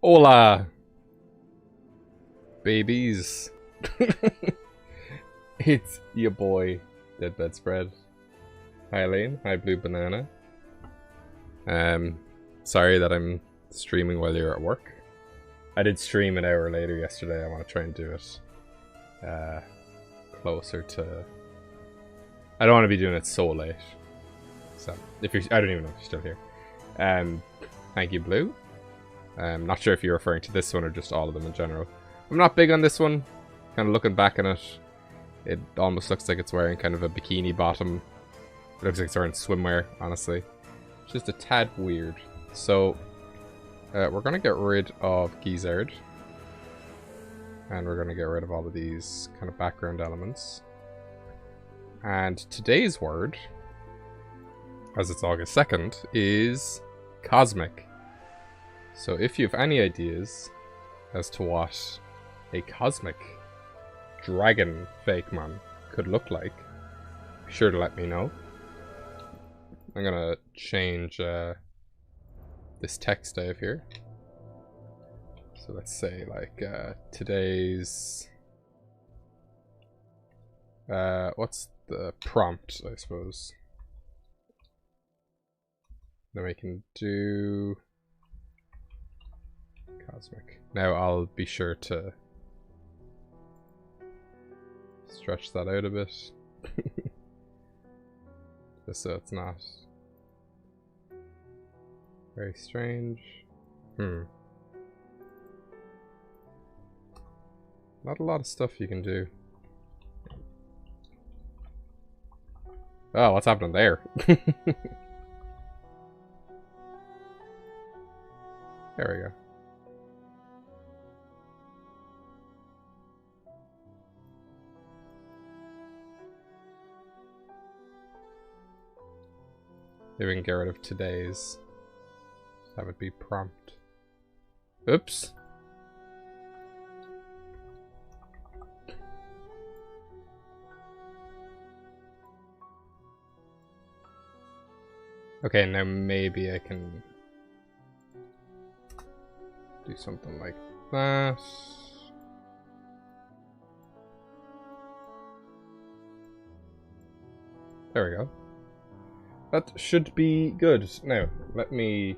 Hola, babies. It's your boy, DeadBedInstead. Hi, Elaine. Hi, Blue Banana. Sorry that I'm streaming while you're at work. I did stream an hour later yesterday. I want to try and do it closer to... I don't want to be doing it so late. So, if you're... I don't even know if you're still here. Thank you, Blue. I'm not sure if you're referring to this one or just all of them in general. I'm not big on this one. Kind of looking back on it, it almost looks like it's wearing kind of a bikini bottom. It looks like it's wearing swimwear, honestly. It's just a tad weird. So, we're going to get rid of Gizzard. And we're going to get rid of all of these kind of background elements. And today's word, as it's August 2nd, is cosmic. So if you have any ideas as to what a cosmic dragon Fakemon could look like, be sure to let me know. I'm gonna change this text I have here. So let's say like today's what's the prompt, I suppose. Then we can do cosmic. Now I'll be sure to stretch that out a bit. Just so it's not very strange. Not a lot of stuff you can do. Oh, what's happening there? There we go. Maybe we can get rid of today's. That would be prompt. Oops. Okay, now maybe I can do something like that. There we go. That should be good. Now, let me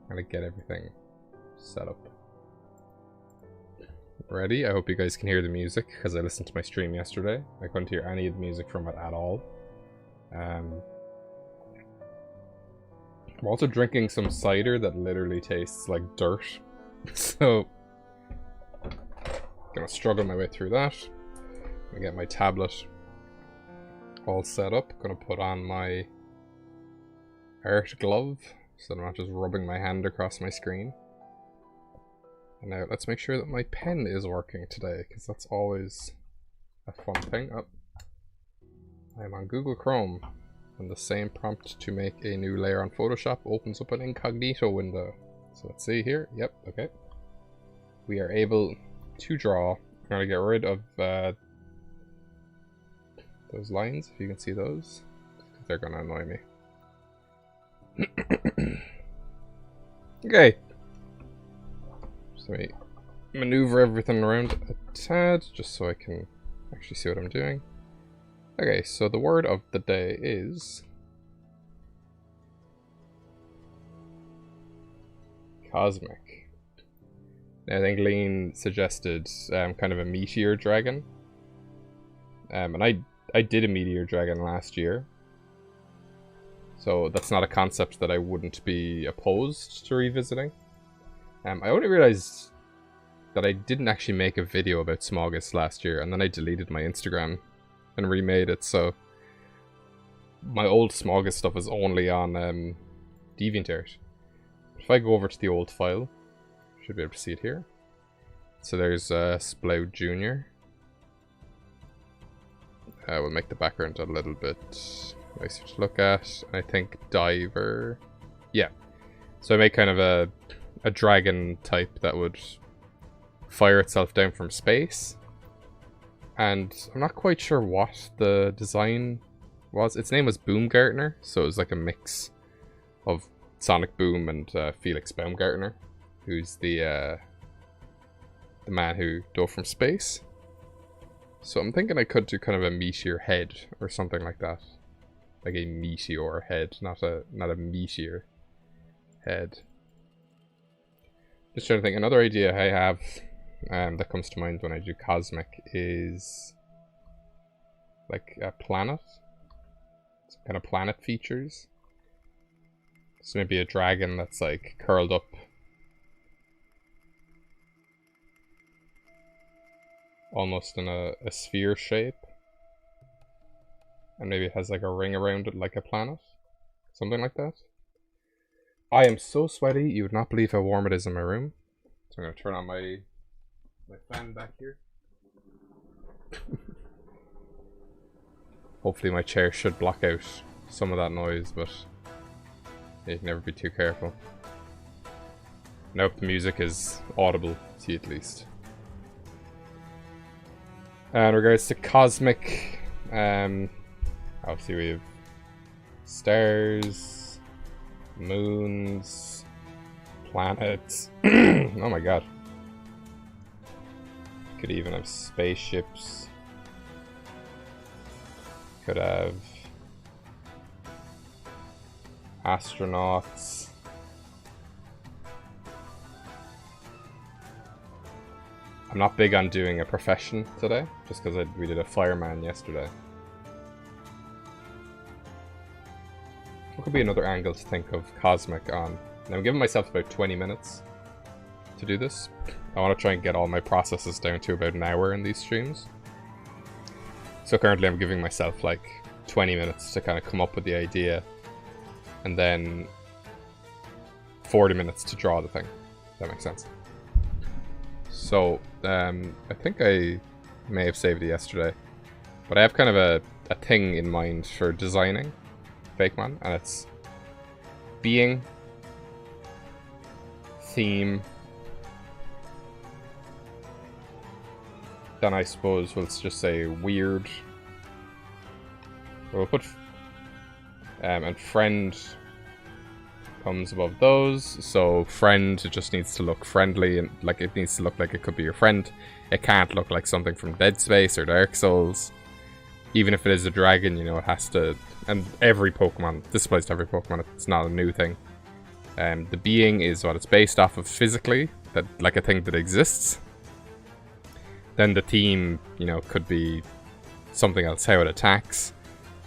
kind of get everything set up. Ready? I hope you guys can hear the music, because I listened to my stream yesterday. I couldn't hear any of the music from it at all. I'm also drinking some cider that literally tastes like dirt. So, gonna struggle my way through that. Gonna get my tablet all set up. Gonna put on my art glove so I'm not just rubbing my hand across my screen. And now let's make sure that my pen is working today, because that's always a fun thing. Oh, I'm on Google Chrome, and the same prompt to make a new layer on Photoshop opens up an incognito window. So let's see here. Yep, okay. We are able to draw. I'm going to get rid of those lines, if you can see those. They're going to annoy me. Okay. So let me maneuver everything around a tad, just so I can actually see what I'm doing. Okay, so the word of the day is cosmic. Now, I think Lean suggested kind of a meteor dragon. And I did a meteor dragon last year. So that's not a concept that I wouldn't be opposed to revisiting. I only realized that I didn't actually make a video about Smaugust last year, and then I deleted my Instagram and remade it, so my old Smaugust stuff is only on DeviantArt. If I go over to the old file, should be able to see it here. So there's Sploud Jr. We'll make the background a little bit nicer to look at. I think Diver. Yeah. So I make kind of a dragon type that would fire itself down from space. And I'm not quite sure what the design was. Its name was Boomgartner, so it was like a mix of Sonic Boom and Felix Baumgartner. who's the man who dove from space. So I'm thinking I could do kind of a meteor head or something like that. Like a meteor head, not a meteor head. Just trying to think. Another idea I have that comes to mind when I do cosmic is like a planet. Some kind of planet features. So maybe a dragon that's like curled up. Almost in a sphere shape. And maybe it has like a ring around it like a planet. Something like that. I am so sweaty, you would not believe how warm it is in my room. So I'm going to turn on my fan back here. Hopefully my chair should block out some of that noise, but you can never be too careful. I hope the music is audible to you at least. In regards to cosmic, obviously we have stars, moons, planets. Oh my god. Could even have spaceships. Could have astronauts. I'm not big on doing a profession today, just because we did a fireman yesterday. What could be another angle to think of cosmic on? And I'm giving myself about 20 minutes to do this. I want to try and get all my processes down to about an hour in these streams. So currently I'm giving myself like 20 minutes to kind of come up with the idea, and then 40 minutes to draw the thing. If that makes sense. So, I think I may have saved it yesterday, but I have kind of a thing in mind for designing Fakemon, and it's being, theme, then I suppose we'll just say weird, we'll put, and friend comes above those. So friend, it just needs to look friendly, and like it needs to look like it could be your friend. It can't look like something from Dead Space or Dark Souls. Even if it is a dragon, you know, it has to, and every Pokemon, this applies to every Pokemon, it's not a new thing. The being is what it's based off of physically, that like a thing that exists. Then the theme, you know, could be something else, how it attacks.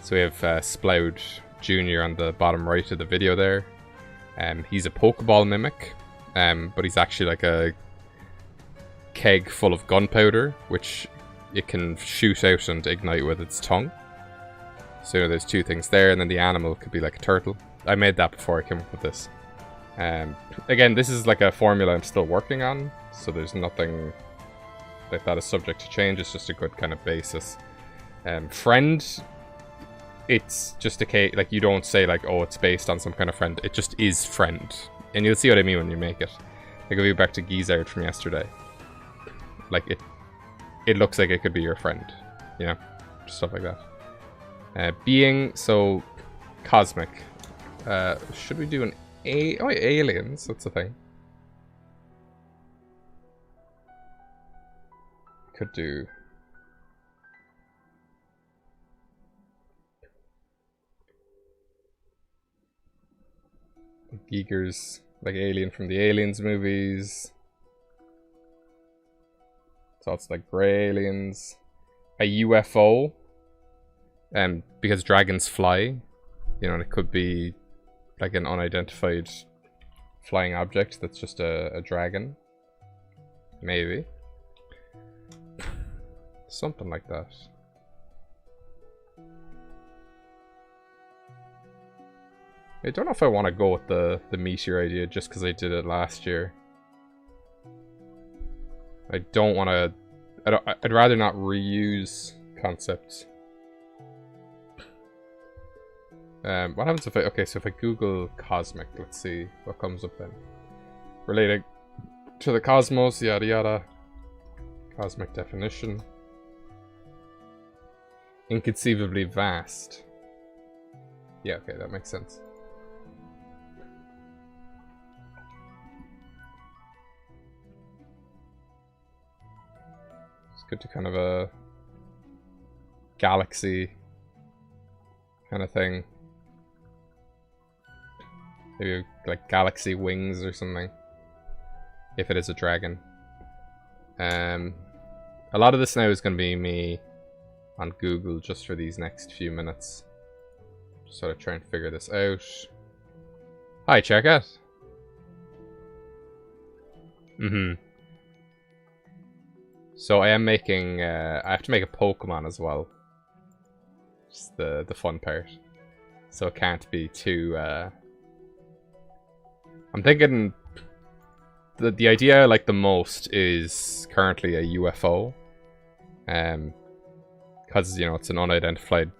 So we have Splaud Jr. on the bottom right of the video there. He's a Pokeball mimic, but he's actually like a keg full of gunpowder, which it can shoot out and ignite with its tongue. So there's two things there, and then the animal could be like a turtle. I made that before I came up with this. Again, this is like a formula I'm still working on, so there's nothing like that is subject to change. It's just a good kind of basis. Friend, it's just a case, like you don't say like, oh, it's based on some kind of friend. It just is friend. And you'll see what I mean when you make it. Like if you go back to Gizzard from yesterday. Like it looks like it could be your friend. You know? Just stuff like that. Being, so cosmic. Should we do an aliens? That's the thing. Could do Giger's like alien from the Aliens movies. So it's like grey aliens. A UFO. Because dragons fly. You know, and it could be like an unidentified flying object that's just a dragon. Maybe. Something like that. I don't know if I want to go with the meteor idea just because I did it last year. I don't want to... I'd rather not reuse concepts. What happens if I... Okay, so if I Google cosmic, let's see what comes up then. Relating to the cosmos, yada yada. Cosmic definition. Inconceivably vast. Yeah, okay, that makes sense. Could do kind of a galaxy kind of thing. Maybe like galaxy wings or something. If it is a dragon. A lot of this now is going to be me on Google just for these next few minutes. Just sort of try and figure this out. Hi, Checkit. So I am making, I have to make a Pokemon as well. Just the fun part. So it can't be too, I'm thinking the idea I like the most is currently a UFO. Because, you know, it's an unidentified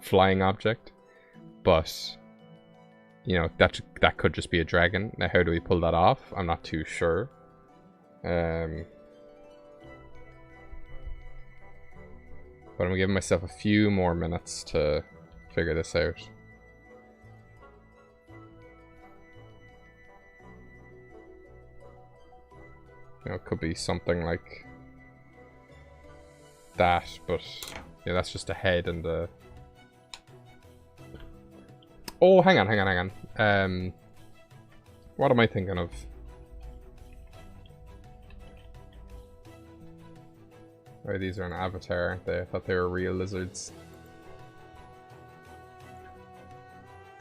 flying object. But, you know, that could just be a dragon. Now, how do we pull that off? I'm not too sure. But I'm giving myself a few more minutes to figure this out. You know, it could be something like that, but yeah, that's just a head and the... Oh, hang on. What am I thinking of? Oh, these are an avatar, aren't they? I thought they were real lizards.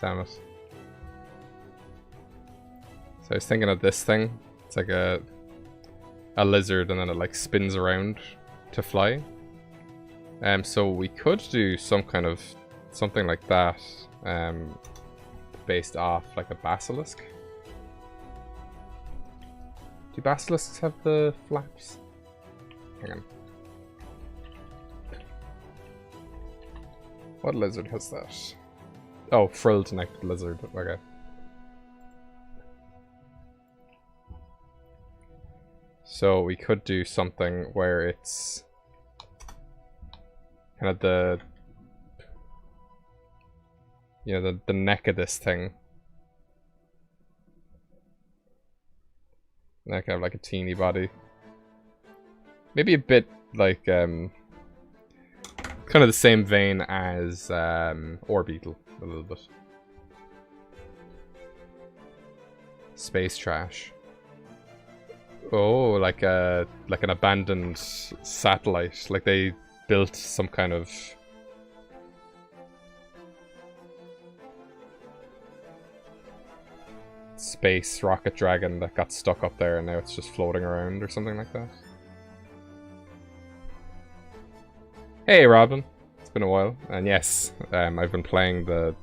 Damn it. So I was thinking of this thing. It's like a lizard and then it like spins around to fly. So we could do some kind of something like that, based off like a basilisk. Do basilisks have the flaps? Hang on. What lizard has that? Oh, frilled necked lizard. Okay. So we could do something where it's kind of the, you know, the neck of this thing. And kind of like a teeny body. Maybe a bit like kind of the same vein as Orbeetle a little bit. Space trash. Oh, like an abandoned satellite. Like they built some kind of space rocket dragon that got stuck up there and now it's just floating around or something like that. Hey Robin, it's been a while. And yes, I've been playing the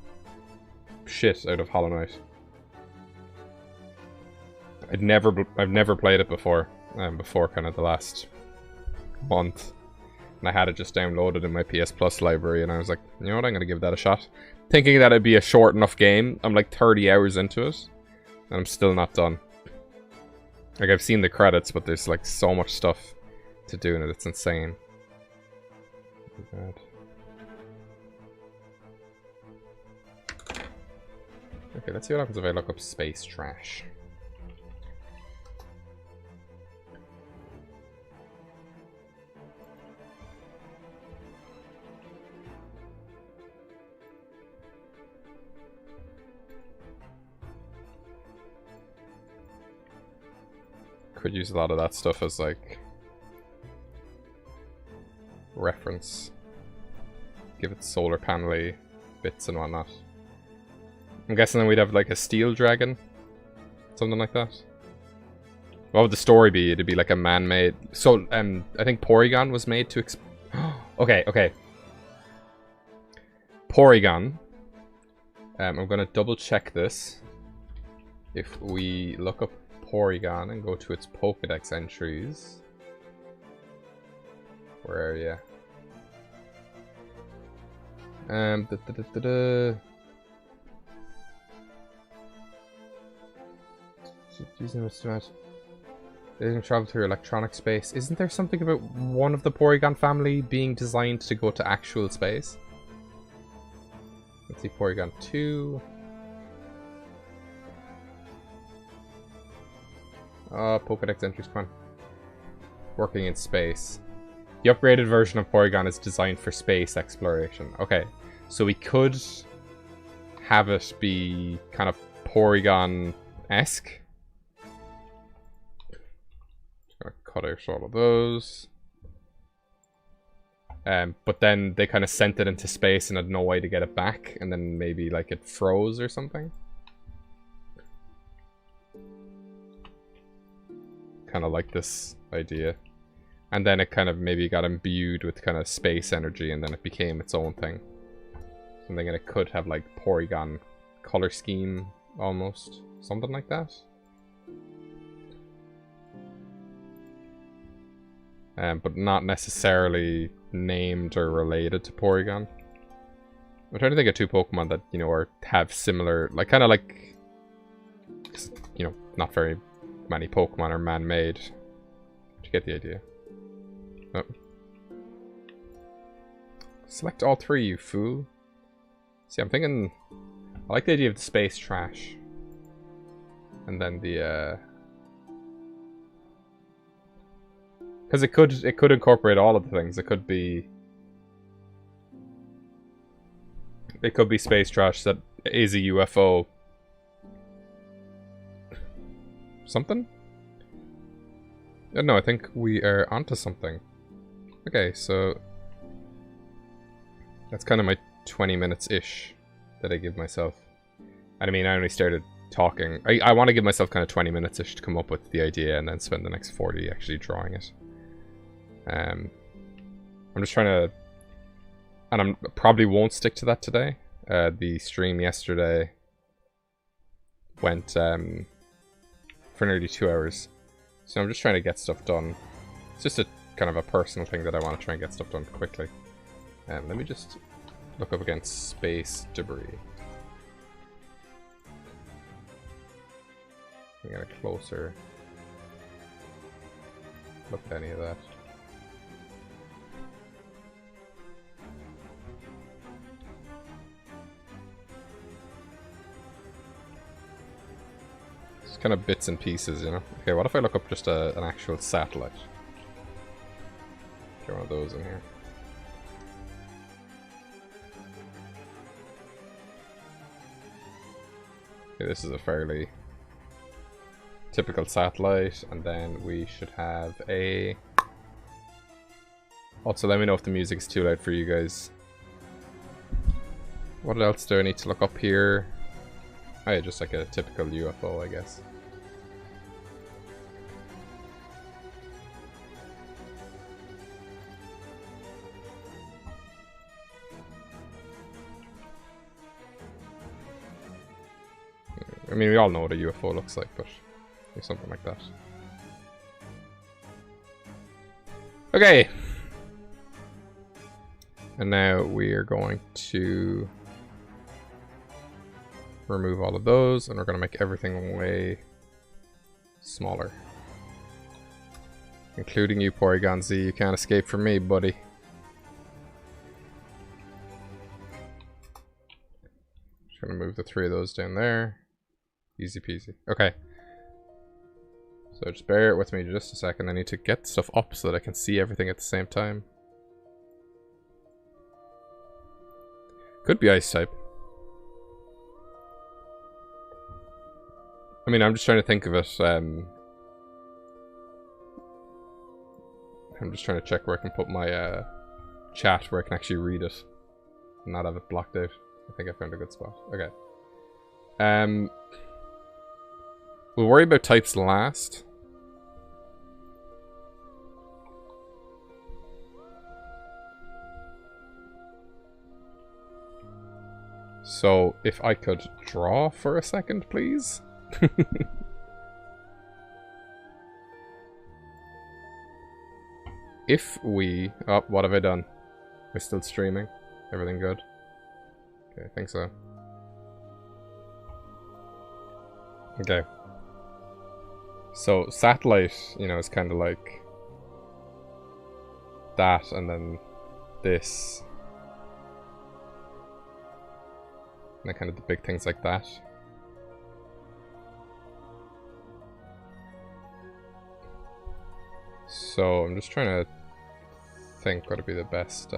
shit out of Hollow Knight. I've never played it before, before kind of the last month. And I had it just downloaded in my PS Plus library and I was like, you know what, I'm going to give that a shot. Thinking that it'd be a short enough game. I'm like 30 hours into it. And I'm still not done. Like, I've seen the credits, but there's like so much stuff to do in it. It's insane. Oh, God. Okay, let's see what happens if I look up space trash. Could use a lot of that stuff as like reference. Give it solar panel-y bits and whatnot. I'm guessing then we'd have like a steel dragon, something like that. What would the story be? It'd be like a man-made. So I think Porygon was made to. Okay. Porygon. I'm gonna double check this. If we look up Porygon and go to its Pokédex entries. Where are you? They didn't travel through electronic space. Isn't there something about one of the Porygon family being designed to go to actual space? Let's see, Porygon 2. Pokédex entries, come on. working in space. The upgraded version of Porygon is designed for space exploration. Okay, so we could have it be kind of Porygon-esque. Just gonna cut out all of those. But then they kind of sent it into space and had no way to get it back, and then maybe like it froze or something. Kind of like this idea. And then it kind of maybe got imbued with kind of space energy, and then it became its own thing. Something that it could have like Porygon color scheme almost. Something like that. But not necessarily named or related to Porygon. I'm trying to think of two Pokemon that, you know, have similar, like, kind of like, you know, not very many Pokemon are man-made. You get the idea. Oh. Select all three, you fool. See, I'm thinking, I like the idea of the space trash. And then the, because it could incorporate all of the things. It could be space trash that is a UFO. Something? No, I think we are onto something. Okay, so that's kind of my 20 minutes-ish that I give myself. And I mean, I only started talking. I want to give myself kind of 20 minutes-ish to come up with the idea and then spend the next 40 actually drawing it. I'm just trying to, and I probably won't stick to that today. The stream yesterday went for nearly 2 hours, so I'm just trying to get stuff done. It's just a kind of a personal thing that I want to try and get stuff done quickly. Let me just look up against space debris. We get a closer look at any of that. Kind of bits and pieces, you know. Okay, what if I look up just an actual satellite? Get one of those in here. Okay, this is a fairly typical satellite, and then we should have a... Also, let me know if the music's too loud for you guys. What else do I need to look up here? Oh yeah, just like a typical UFO, I guess. I mean, we all know what a UFO looks like, but something like that. Okay! And now we are going to remove all of those, and we're going to make everything way smaller. Including you, Porygon Z. You can't escape from me, buddy. Just going to move the 3 of those down there. Easy peasy. Okay. So just bear it with me just a second. I need to get stuff up so that I can see everything at the same time. Could be ice type. I mean, I'm just trying to think of it. I'm just trying to check where I can put my chat where I can actually read it and not have it blocked out. I think I found a good spot. Okay. We'll worry about types last. So, if I could draw for a second, please. If we... Oh, what have I done? We're still streaming. Everything good? Okay, I think so. Okay. So, satellite, you know, is kind of like that, and then this. And then kind of the big things like that. So I'm just trying to think what would be the best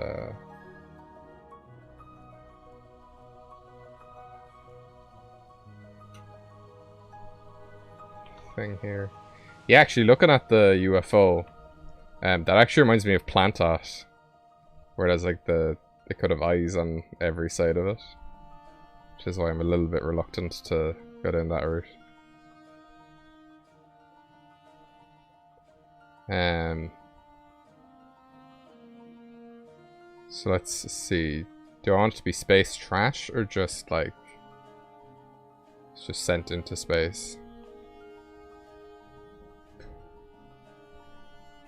thing here. Yeah, actually looking at the UFO, that actually reminds me of Plantot, where there's like it could have eyes on every side of it, which is why I'm a little bit reluctant to go down that route. So let's see. Do I want it to be space trash or just like it's just sent into space?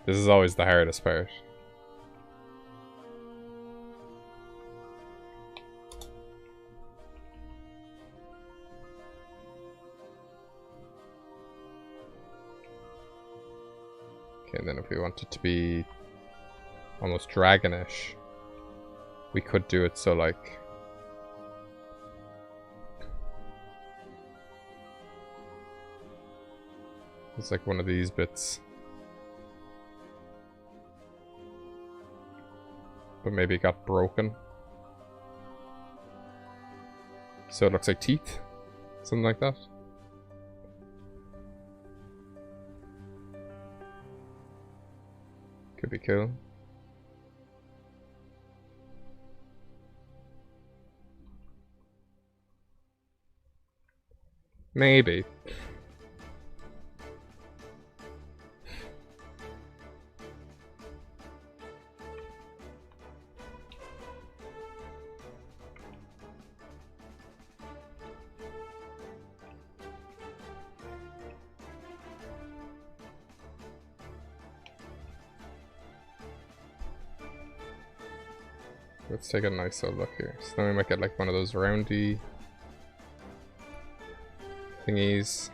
This is always the hardest part. Okay, and then if we want it to be almost dragonish, we could do it so like it's like one of these bits. But maybe it got broken. So it looks like teeth. Something like that. Could be cool. Maybe. Let's take a nice old look here. So then we might get like one of those roundy thingies.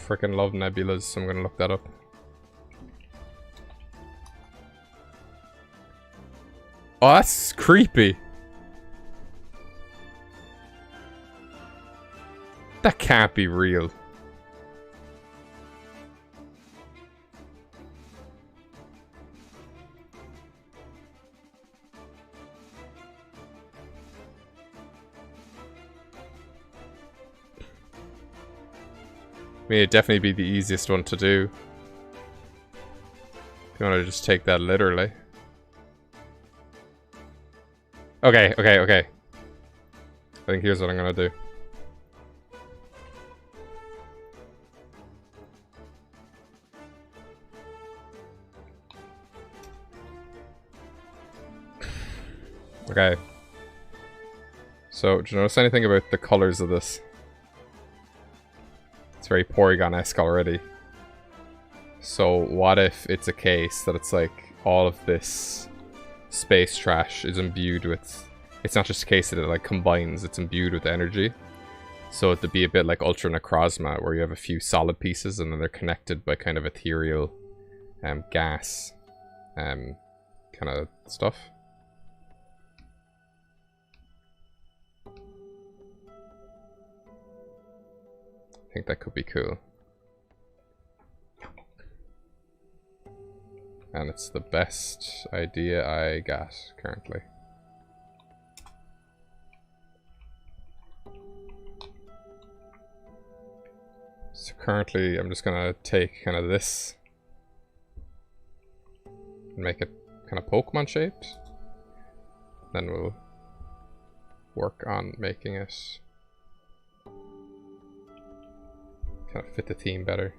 Freaking love nebulas, so I'm gonna look that up. Oh, that's creepy. That can't be real. I mean, it'd definitely be the easiest one to do. If you want to just take that literally. Okay. I think here's what I'm gonna do. Okay. So, do you notice anything about the colors of this? It's very Porygon-esque already. So, what if it's a case that it's like all of this space trash is imbued with... It's not just a case that it like combines, it's imbued with energy. So it'd be a bit like Ultra Necrozma, where you have a few solid pieces and then they're connected by kind of ethereal gas kind of stuff. I think that could be cool. And it's the best idea I got currently. So currently I'm just gonna take kind of this and make it kind of Pokemon shaped. Then we'll work on making it kind of fit the theme better.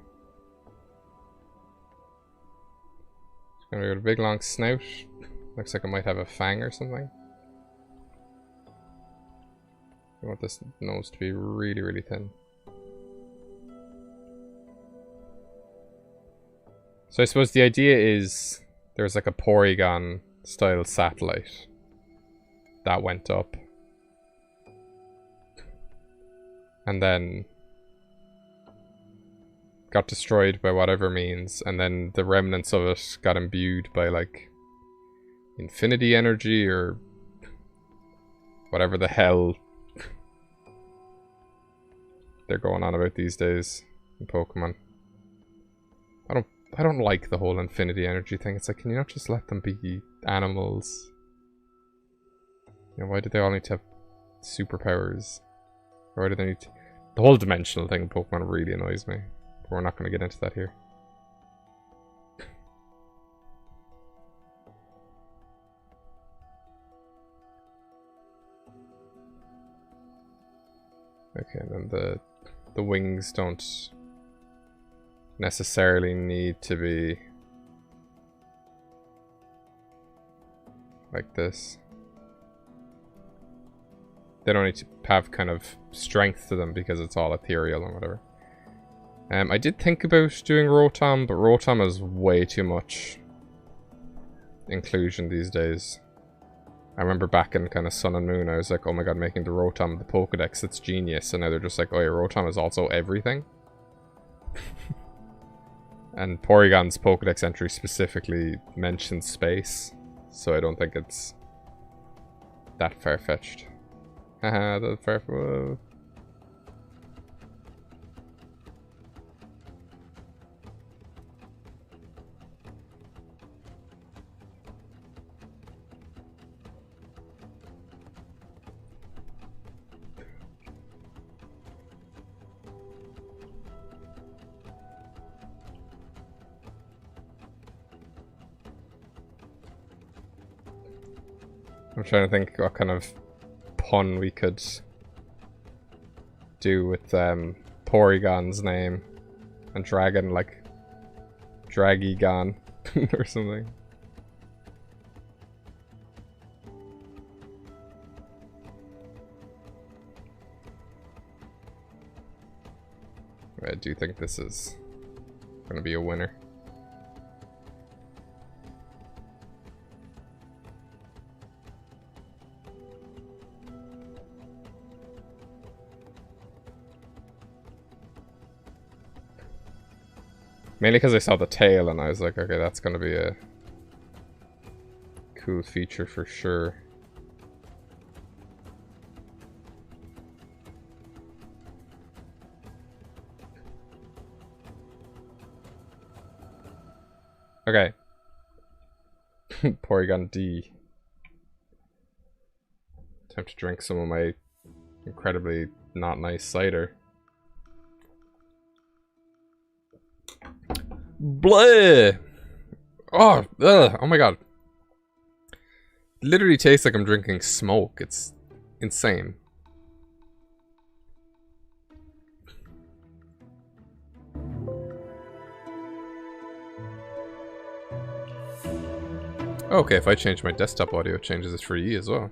Gonna go with a big long snout. Looks like it might have a fang or something. I want this nose to be really, really thin. So I suppose the idea is there's like a Porygon style satellite that went up. And then got destroyed by whatever means, and then the remnants of it got imbued by, like, infinity energy or whatever the hell they're going on about these days in Pokemon. I don't like the whole infinity energy thing. It's like, can you not just let them be animals? You know, why do they all need to have superpowers? Or why do they need to... The whole dimensional thing in Pokemon really annoys me. But we're not going to get into that here. Okay, and then the wings don't necessarily need to be like this. They don't need to have kind of strength to them because it's all ethereal and whatever. I did think about doing Rotom, but Rotom is way too much inclusion these days. I remember back in kind of Sun and Moon, I was like, oh my god, making the Rotom the Pokedex, it's genius. And now they're just like, oh yeah, Rotom is also everything. And Porygon's Pokedex entry specifically mentions space, so I don't think it's that far-fetched. Haha, that's far-fetched. I'm trying to think what kind of pun we could do with Porygon's name and dragon, like Dragigon or something. I do think this is going to be a winner. Mainly because I saw the tail and I was like, okay, that's going to be a cool feature for sure. Okay. Porygon D. Time to drink some of my incredibly not nice cider. Bleh! Oh, ugh, oh my god. It literally tastes like I'm drinking smoke. It's insane. Okay, if I change my desktop audio, it changes it for E as well.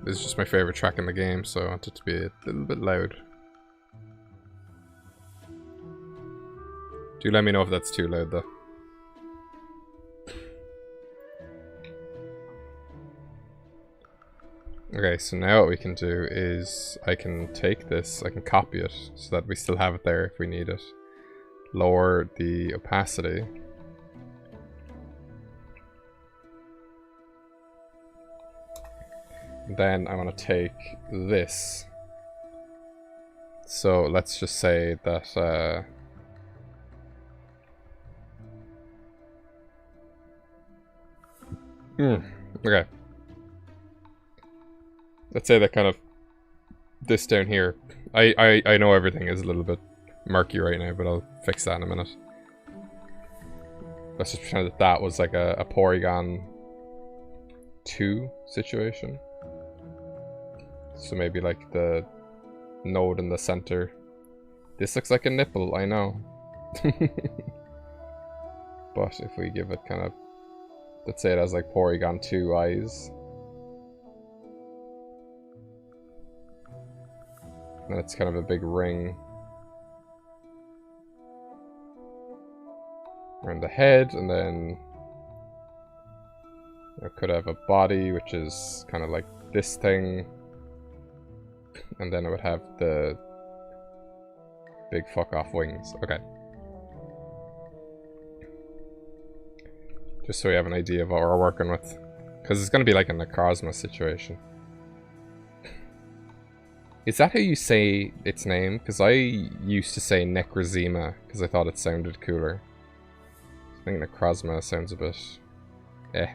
This is just my favorite track in the game, so I want it to be a little bit loud. Do let me know if that's too loud, though. Okay, so now what we can do is I can take this, I can copy it, so that we still have it there if we need it. Lower the opacity. Then I want to take this. So let's just say that okay. Let's say that kind of this down here. I know everything is a little bit murky right now, but I'll fix that in a minute. Let's just pretend that that was like a Porygon 2 situation. So maybe like the node in the center. This looks like a nipple, I know. But if we give it kind of, let's say it has like Porygon 2 eyes. And it's kind of a big ring around the head, and then it could have a body, which is kind of like this thing. And then it would have the Big fuck off wings. Okay. Just so we have an idea of what we're working with. Because it's going to be like a Necrozma situation. Is that how you say its name? Because I used to say Necrozema because I thought it sounded cooler. I think Necrozma sounds a bit... eh.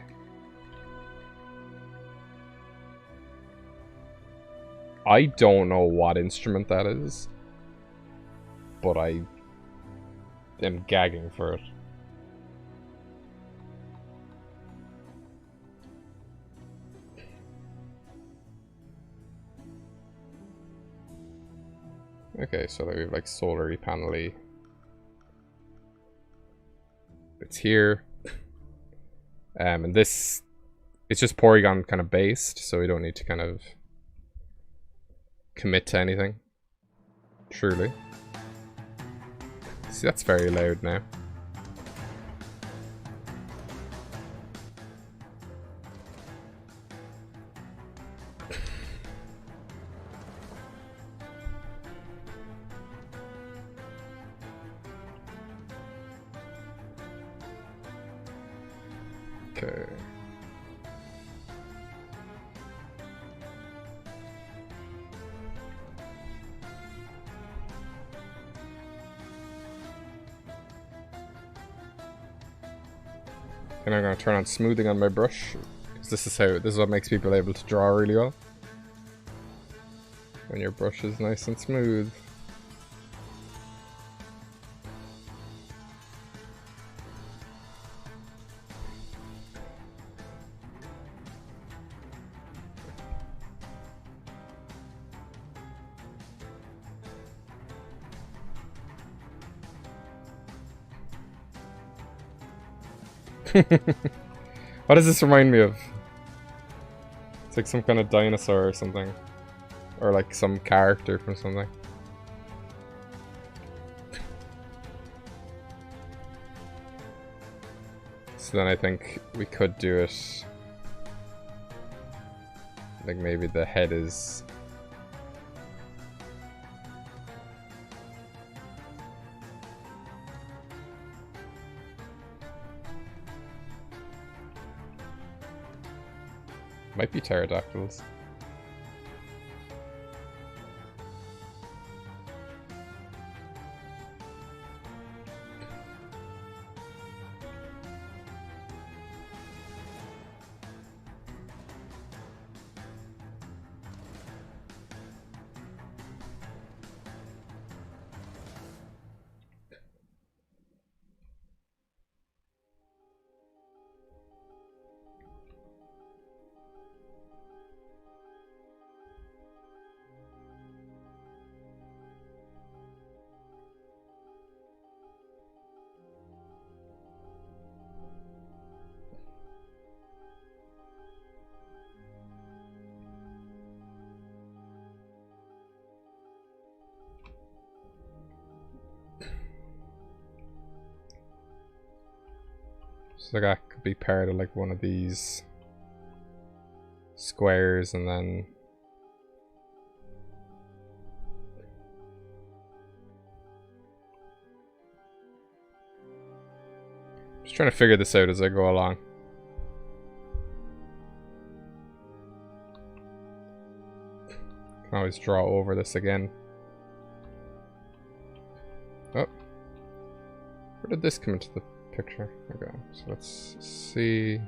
I don't know what instrument that is. But I am gagging for it. Okay, so we have like solar-y panel-y. It's here. And this, it's just Porygon kind of based, so we don't need to kind of commit to anything. Truly. See, that's very loud now. Okay. And I'm going to turn on smoothing on my brush, because this is what makes people able to draw really well. When your brush is nice and smooth. What does this remind me of? It's like some kind of dinosaur or something. Or like some character from something. So then I think we could do it. Like maybe the head is... Might be pterodactyls. So that could be part of like one of these squares and then just trying to figure this out as I go along. Can always draw over this again. Oh, where did this come into the picture? Okay, so let's see.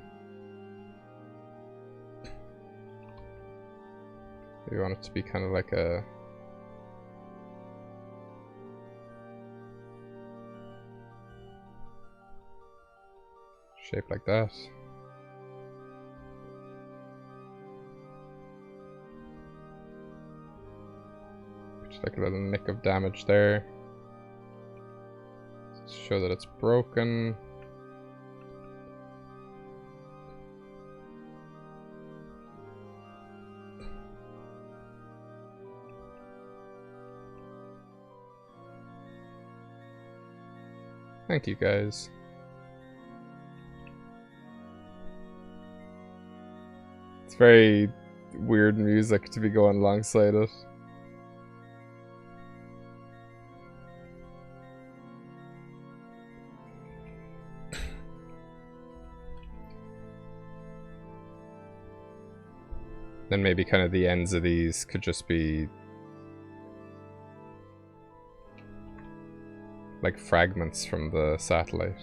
We want it to be kind of like a shape like that. Just like a little nick of damage there. Show that it's broken. Thank you guys. It's very weird music to be going alongside it. Then maybe kind of the ends of these could just be like fragments from the satellite.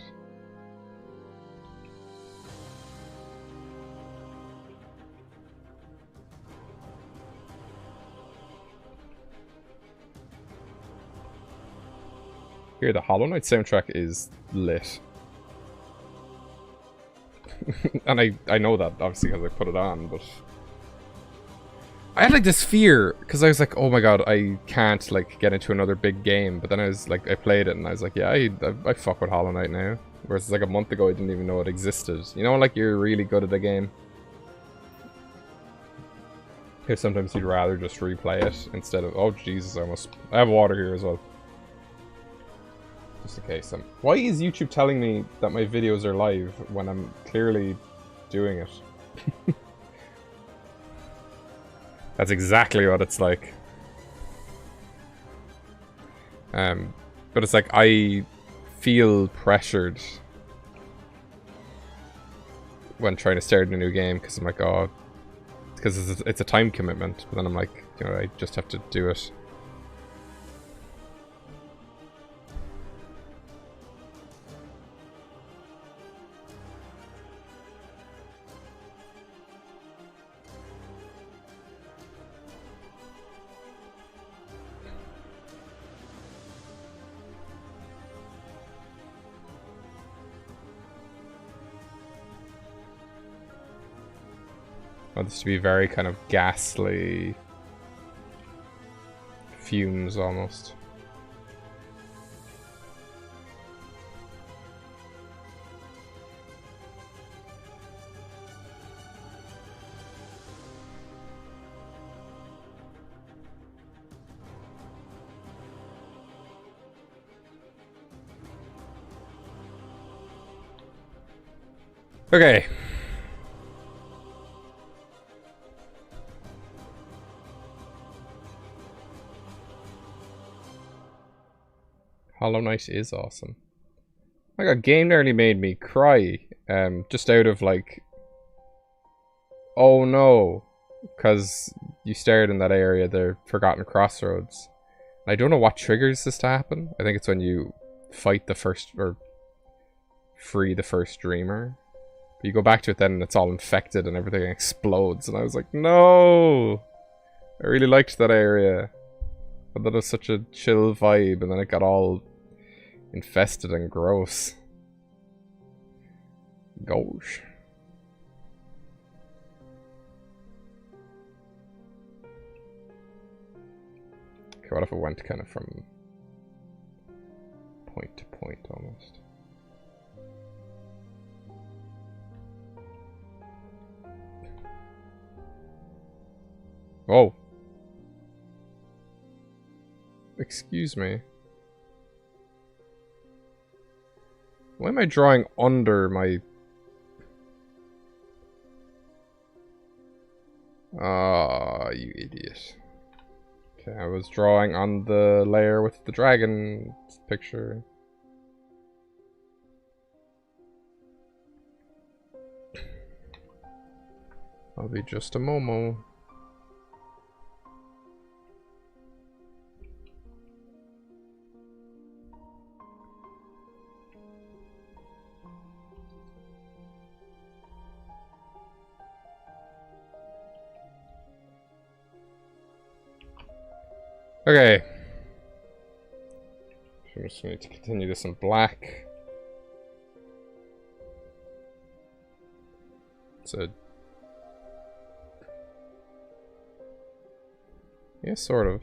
Here, the Hollow Knight soundtrack is lit. And I know that, obviously, because I put it on, but... I had, like, this fear, because I was like, oh my god, I can't, like, get into another big game. But then I was, like, I played it, and I was like, yeah, I fuck with Hollow Knight now. Whereas, like, a month ago, I didn't even know it existed. You know, like, you're really good at a game. Because sometimes you'd rather just replay it, instead of... Oh, Jesus, I have water here as well. Just in case. Why is YouTube telling me that my videos are live when I'm clearly doing it? That's exactly what it's like. But it's like I feel pressured when trying to start a new game because I'm like, oh, because it's a time commitment. But then I'm like, you know, I just have to do it. Want this to be very kind of ghastly fumes almost. Okay. Hollow Knight is awesome. My god, game nearly made me cry. Just out of like... Oh no. Because you stared in that area, the Forgotten Crossroads. I don't know what triggers this to happen. I think it's when you fight the first... or free the first dreamer. But you go back to it then and it's all infected and everything explodes. And I was like, no! I really liked that area. But that was such a chill vibe, and then it got all infested and gross. Gosh. Okay, what if it went kind of from point to point almost? Oh. Excuse me. Why am I drawing under my... Ah, you idiot. Okay, I was drawing on the layer with the dragon picture. I'll be just a Momo. Okay. So I'm just going to continue this in black. So, yeah, sort of.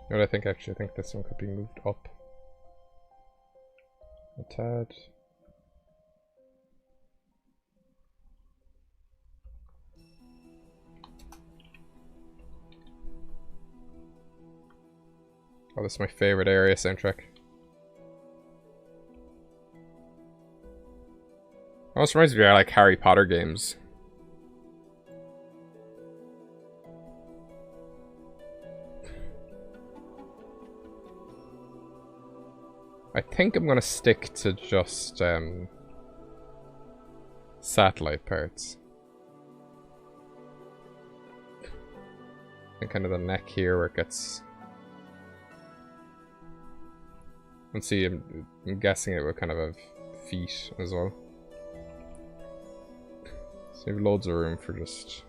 What I think, actually, I think this one could be moved up a tad. Oh, this is my favorite area soundtrack. Almost reminds me of like Harry Potter games. I think I'm gonna stick to just satellite parts. And kind of the neck here where it gets... Let's see, I'm guessing it would kind of have feet as well. So you have loads of room for just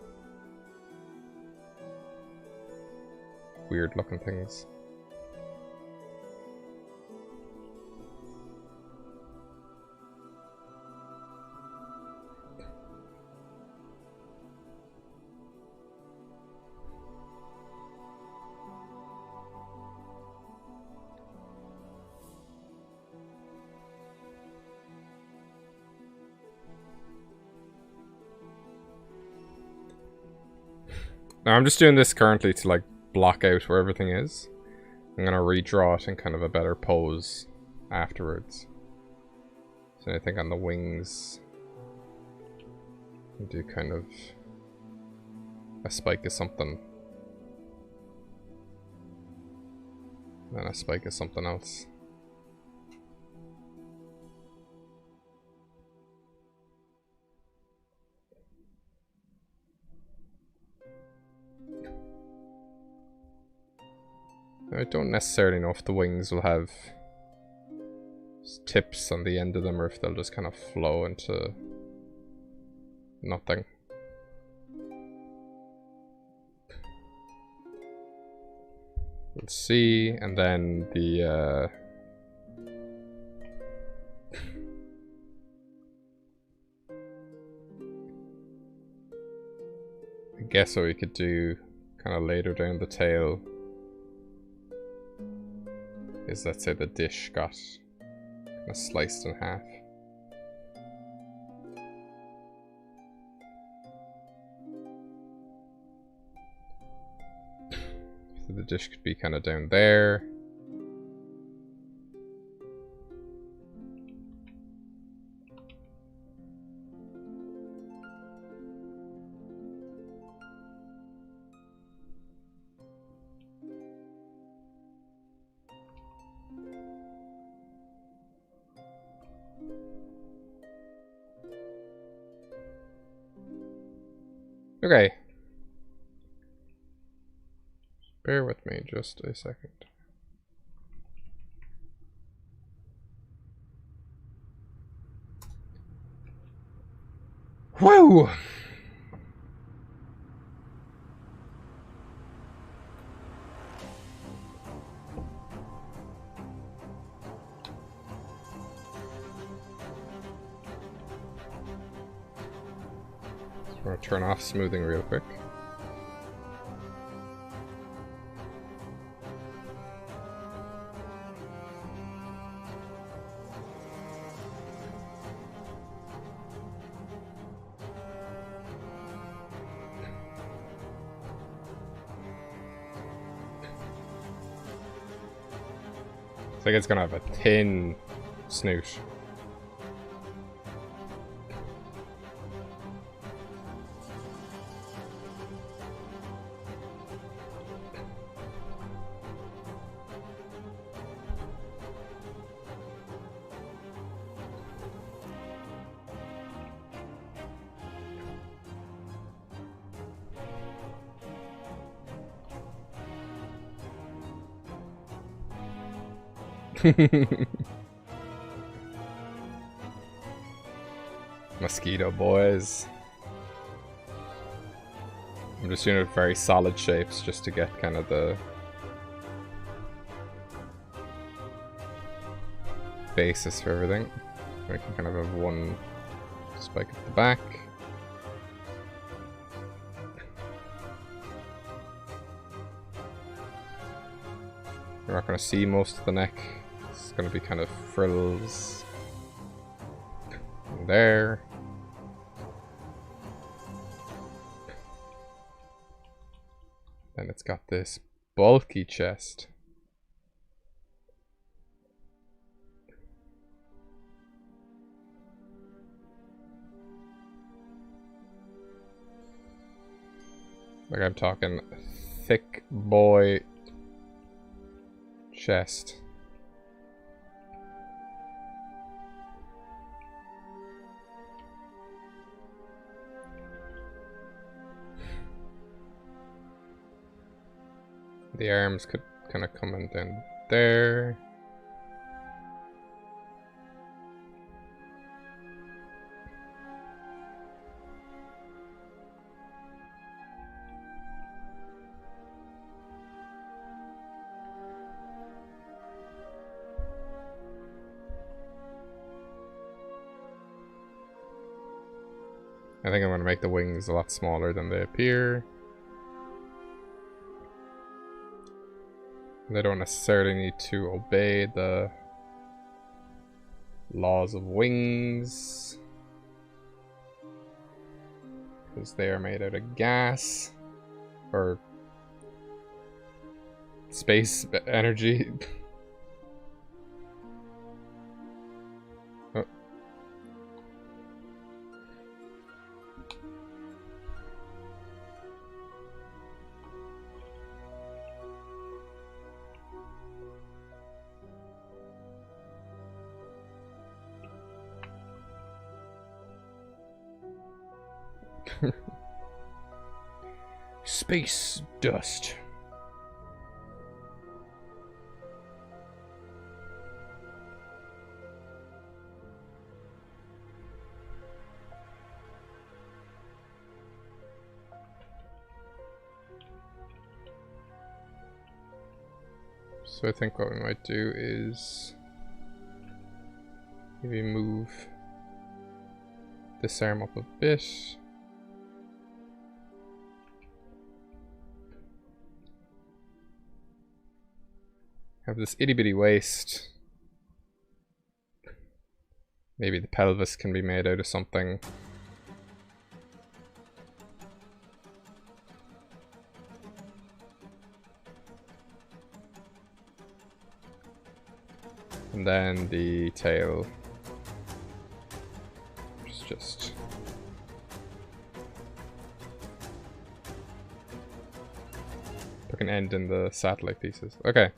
weird looking things. Now I'm just doing this currently to like block out where everything is. I'm gonna redraw it in kind of a better pose afterwards. So I think on the wings, do kind of a spike of something, then a spike of something else. I don't necessarily know if the wings will have tips on the end of them or if they'll just kind of flow into nothing. Let's see, and then the I guess what we could do kind of later down the tail is, let's say the dish got kind of sliced in half. So the dish could be kind of down there. Okay. Bear with me just a second. Whoa! I'm gonna turn off smoothing real quick. It's like it's gonna have a thin snoot. Mosquito boys. I'm just doing it very solid shapes just to get kind of the basis for everything. We can kind of have one spike at the back. You're not going to see most of the neck. It's going to be kind of frills there. Then it's got this bulky chest. Like I'm talking thick boy chest. The arms could kind of come in down there. I think I'm going to make the wings a lot smaller than they appear. They don't necessarily need to obey the laws of wings, because they are made out of gas or space energy. Oh. Space dust. So I think what we might do is maybe move this arm up a bit. Have this itty bitty waist. Maybe the pelvis can be made out of something. And then the tail. Just put an end in the satellite pieces. Okay.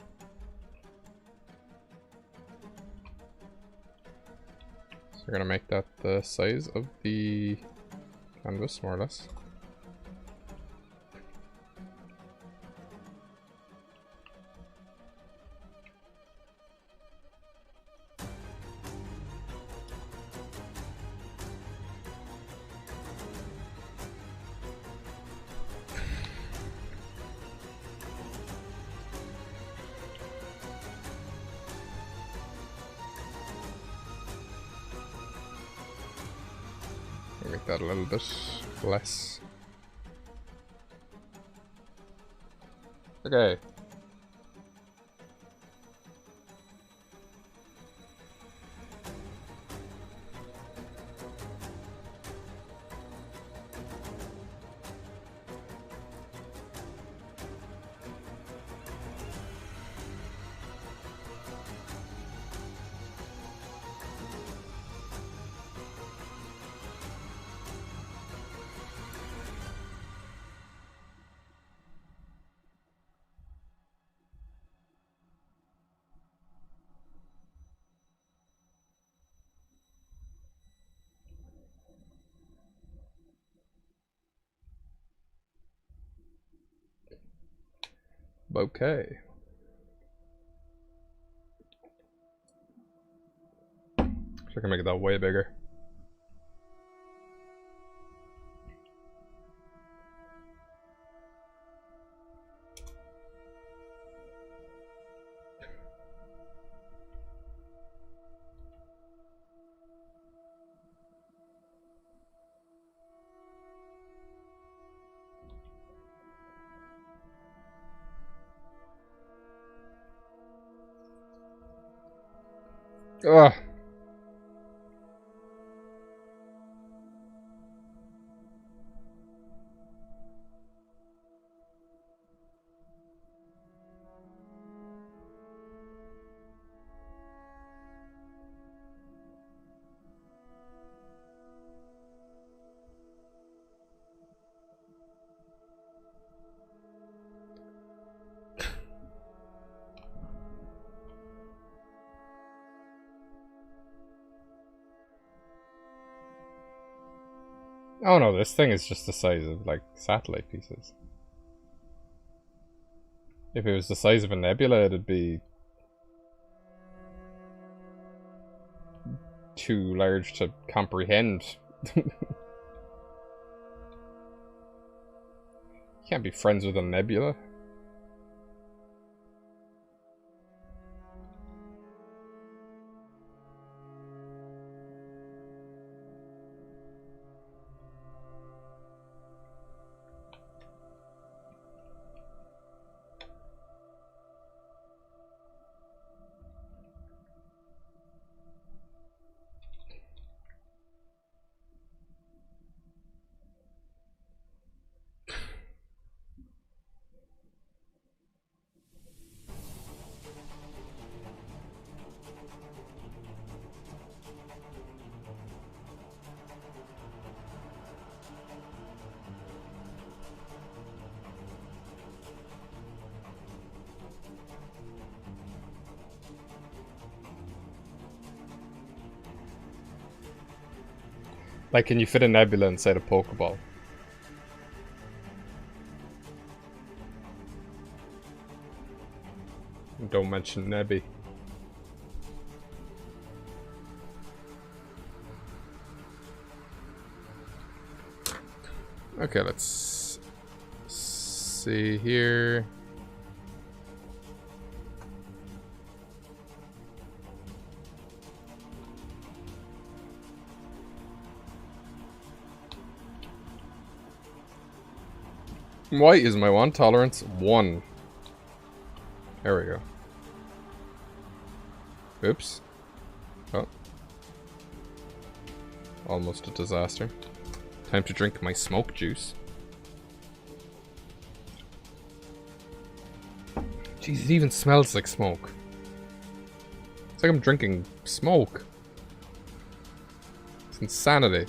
We're gonna make that the size of the canvas, more or less. Make that a little bit less. Okay. Okay. I can make that way bigger. Ugh. Oh no, this thing is just the size of like satellite pieces. If it was the size of a nebula, it'd be too large to comprehend. Can't be friends with a nebula. Like, can you fit a nebula inside a Pokeball? Don't mention Nebby. Okay, let's see here. Why is my wand tolerance 1? There we go. Oops. Oh. Almost a disaster. Time to drink my smoke juice. Jeez, it even smells like smoke. It's like I'm drinking smoke. It's insanity.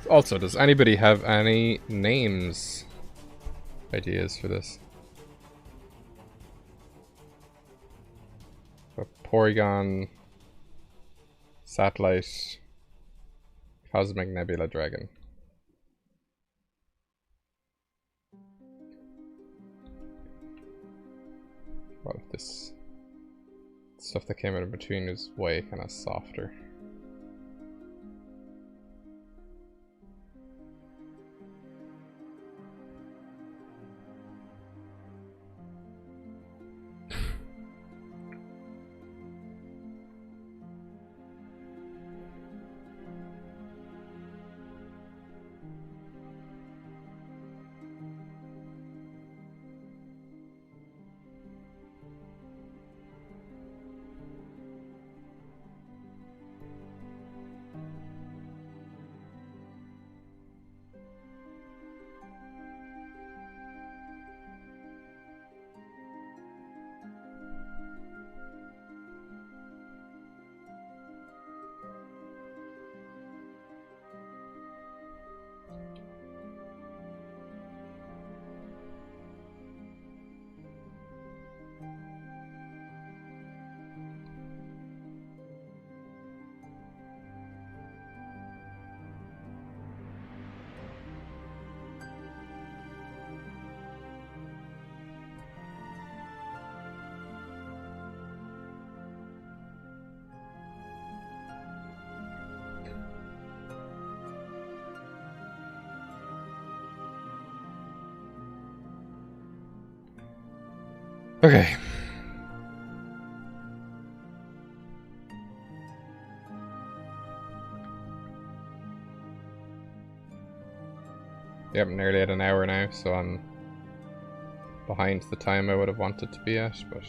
Also, does anybody have any names ideas for this? A Porygon, Satellite, Cosmic Nebula Dragon. What if this stuff that came out in between is way kind of softer? Okay. Yep, nearly at an hour now, so I'm behind the time I would have wanted to be at, but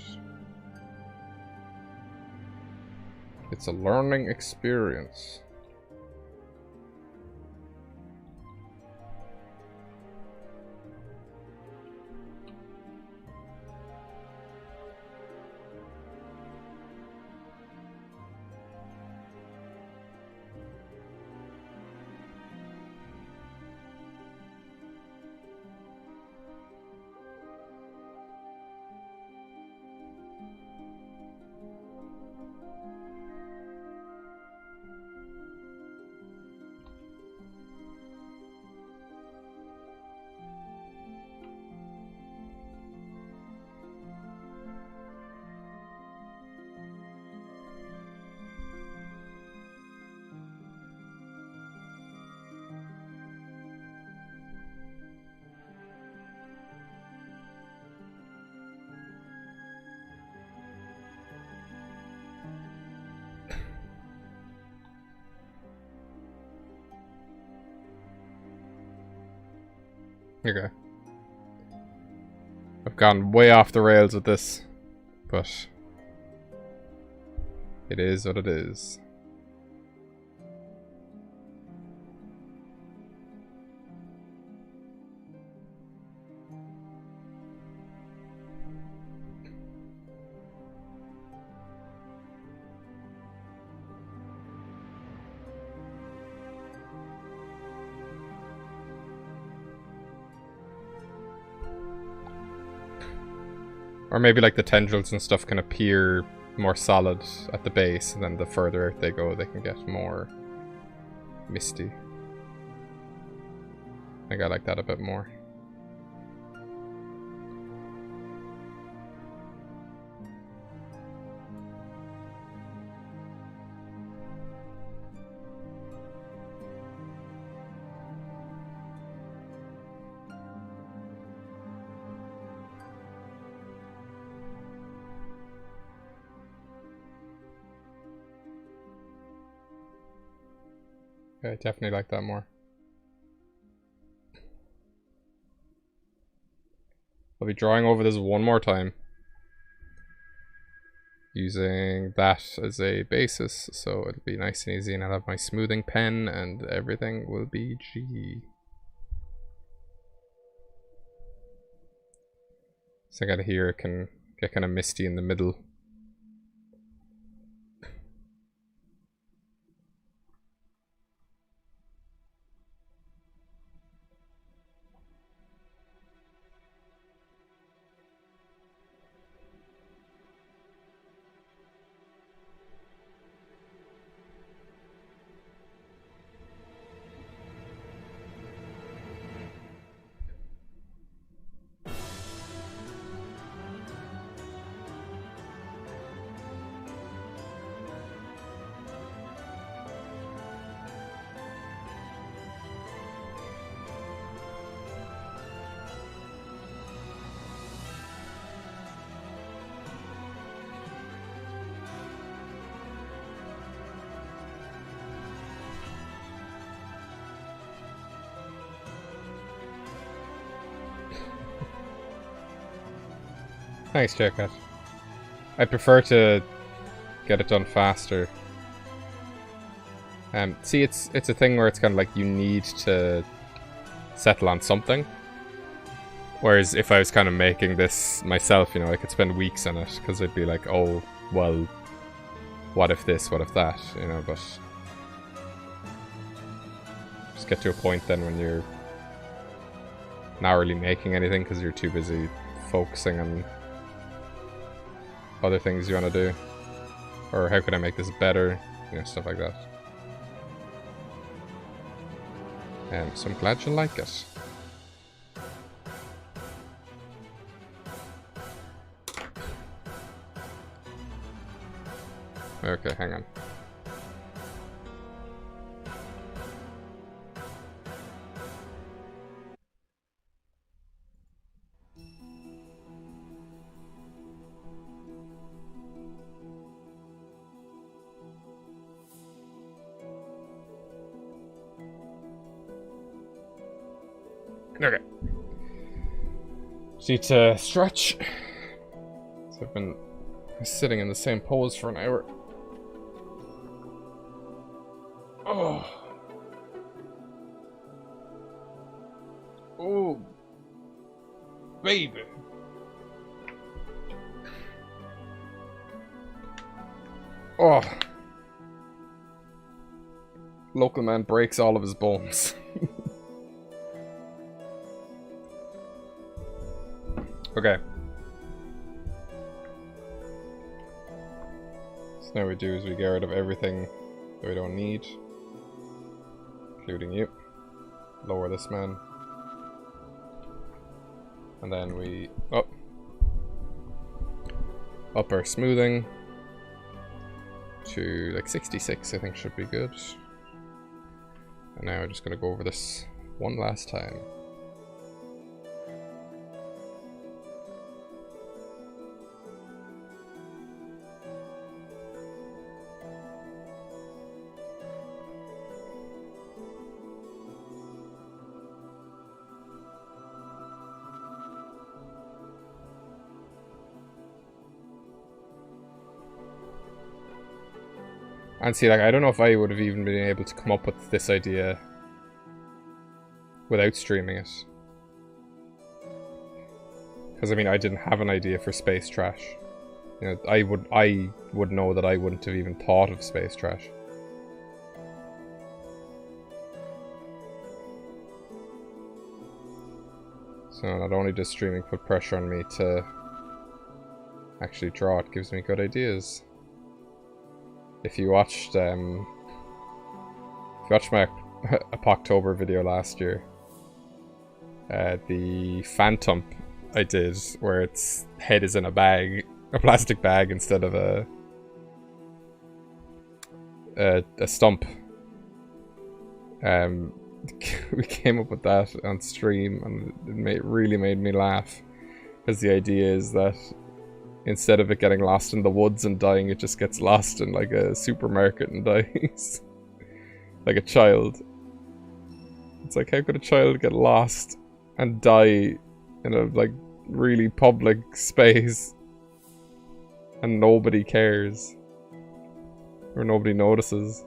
it's a learning experience. Okay. I've gone way off the rails with this, but it is what it is. Or maybe like the tendrils and stuff can appear more solid at the base, and then the further out they go, they can get more misty. I think I like that a bit more. I definitely like that more. I'll be drawing over this one more time, using that as a basis, so it'll be nice and easy, and I'll have my smoothing pen and everything will be G. So I gotta hear it can get kind of misty in the middle. Thanks, Jackat. I prefer to get it done faster. See, it's a thing where it's kind of like you need to settle on something. Whereas if I was kind of making this myself, you know, I could spend weeks on it, because I'd be like, oh, well, what if this, what if that, you know, but just get to a point then when you're not really making anything because you're too busy focusing on other things you want to do, or how could I make this better, you know, stuff like that. So I'm glad you like it. Okay, hang on. Okay. Just need to stretch. So I've been sitting in the same pose for an hour. Oh. Oh. Baby. Oh. Local man breaks all of his bones. Okay. So now what we do is we get rid of everything that we don't need. Including you. Lower this man. And then we up our smoothing to like 66, I think should be good. And now we're just gonna go over this one last time. And see, like, I don't know if I would have even been able to come up with this idea without streaming it. Because, I mean, I didn't have an idea for space trash. You know, I would know that I wouldn't have even thought of space trash. So not only does streaming put pressure on me to actually draw, it gives me good ideas. If you watched my October video last year, the Phantom I did, where its head is in a bag, a plastic bag instead of a stump. We came up with that on stream, and it really made me laugh, because the idea is that instead of it getting lost in the woods and dying, it just gets lost in like a supermarket and dies. Like a child. It's like, how could a child get lost and die in a like really public space and nobody cares? Or nobody notices?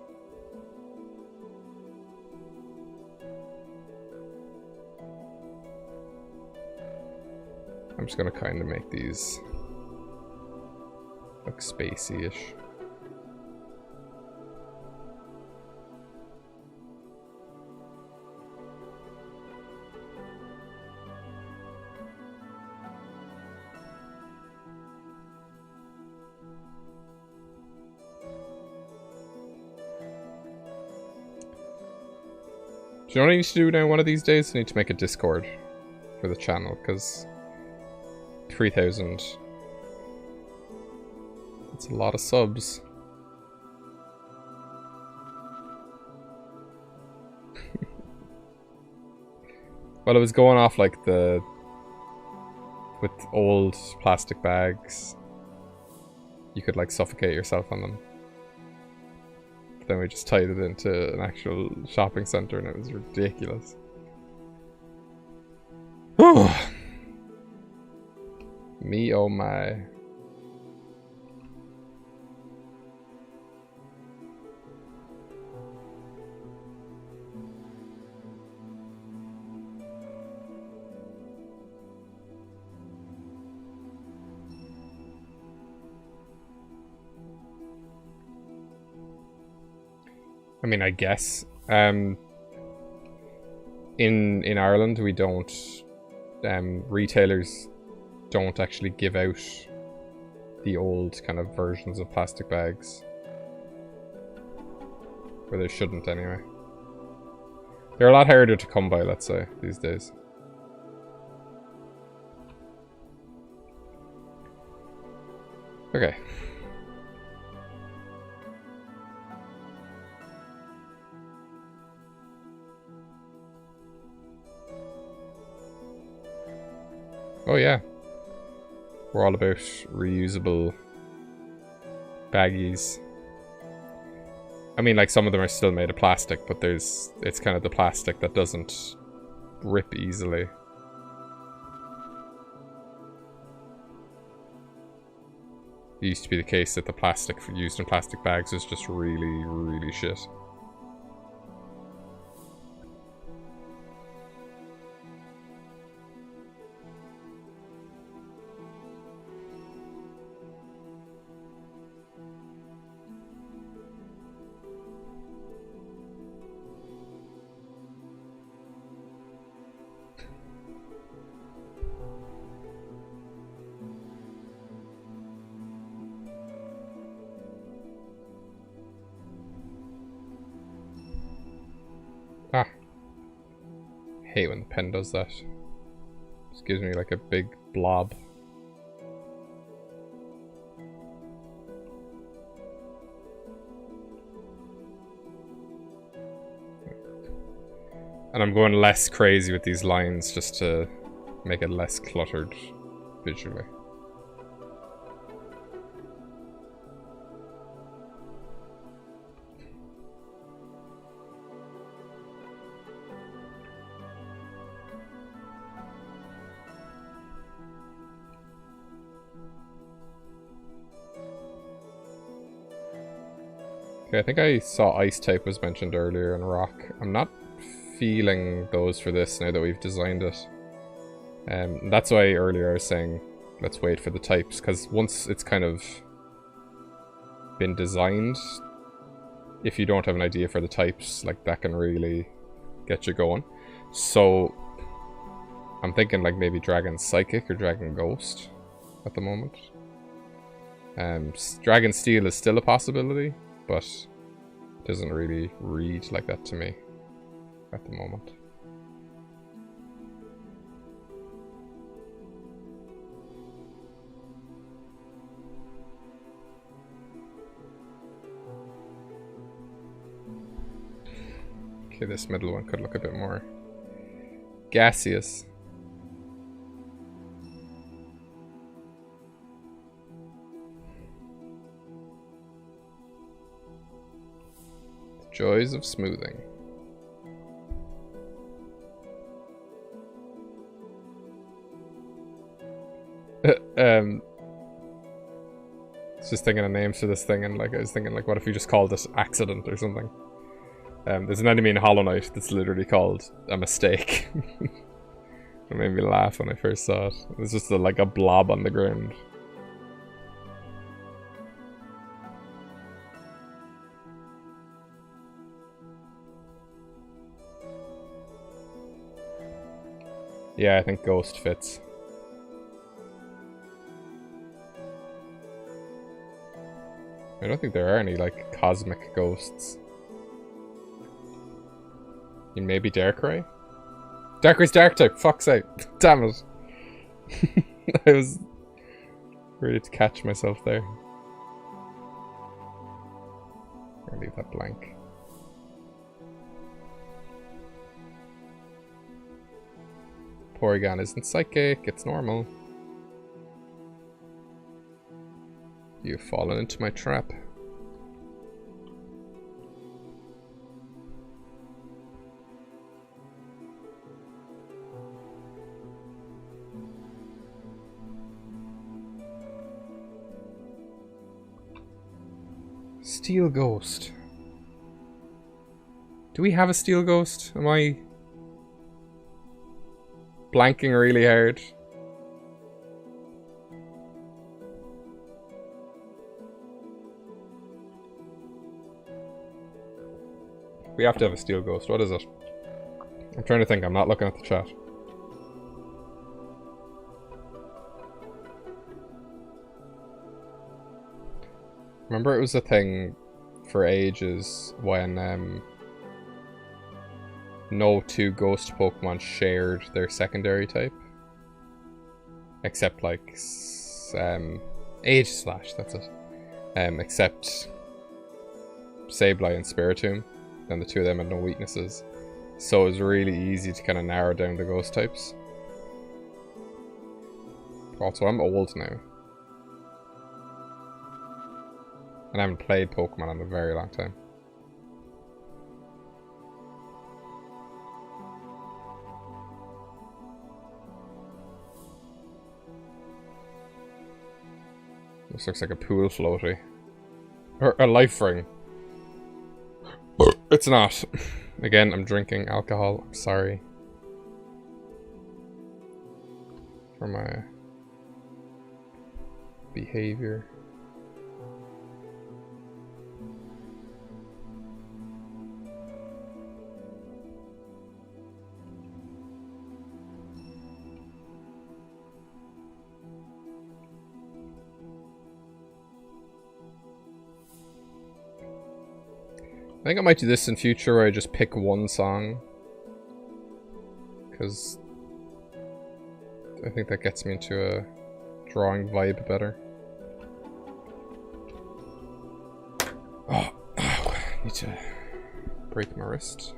I'm just gonna kind of make these look spacey-ish. Do you know what I need to do now one of these days? I need to make a Discord for the channel, because 3,000... It's a lot of subs. Well, it was going off like with old plastic bags. You could like suffocate yourself on them. But then we just tied it into an actual shopping center and it was ridiculous. Me oh my. I mean, I guess. In Ireland, we don't. Retailers don't actually give out the old kind of versions of plastic bags. Or they shouldn't, anyway. They're a lot harder to come by, let's say, these days. Okay. Oh yeah. We're all about reusable baggies. I mean, like, some of them are still made of plastic, but it's kind of the plastic that doesn't rip easily. It used to be the case that the plastic used in plastic bags was just really, really shit. Ah. I hate when the pen does that. Just gives me like a big blob. And I'm going less crazy with these lines just to make it less cluttered visually. Okay, I think I saw ice type was mentioned earlier in rock. I'm not feeling those for this now that we've designed it. That's why earlier I was saying let's wait for the types, because once it's kind of been designed, if you don't have an idea for the types, like that can really get you going. So I'm thinking like maybe Dragon Psychic or Dragon Ghost at the moment. Dragon Steel is still a possibility, but it doesn't really read like that to me at the moment. Okay, this middle one could look a bit more gaseous. The joys of smoothing. Just thinking of names for this thing, and like I was thinking, like, what if you just called it Accident or something? There's an enemy in Hollow Knight that's literally called a mistake. It made me laugh when I first saw it. It was just like a blob on the ground. Yeah, I think Ghost fits. I don't think there are any, like, cosmic ghosts. You maybe Darkrai? Darkray's Dark type, fuck's sake. Damn it. I was ready to catch myself there. I'll leave that blank. Porygon isn't psychic, it's normal. You've fallen into my trap. Steel Ghost. Do we have a Steel Ghost? Am I blanking really hard? We have to have a Steel Ghost. What is it? I'm trying to think. I'm not looking at the chat. Remember it was a thing for ages when no two ghost Pokemon shared their secondary type. Except like Aegislash, that's it. Except Sableye and Spiritomb. Then the two of them had no weaknesses. So it was really easy to kind of narrow down the ghost types. Also, I'm old now. And I haven't played Pokemon in a very long time. This looks like a pool floaty. Or a life ring. It's not. Again, I'm drinking alcohol. I'm sorry. For my behavior. I think I might do this in future where I just pick one song. Because I think that gets me into a drawing vibe better. Oh, I need to break my wrist.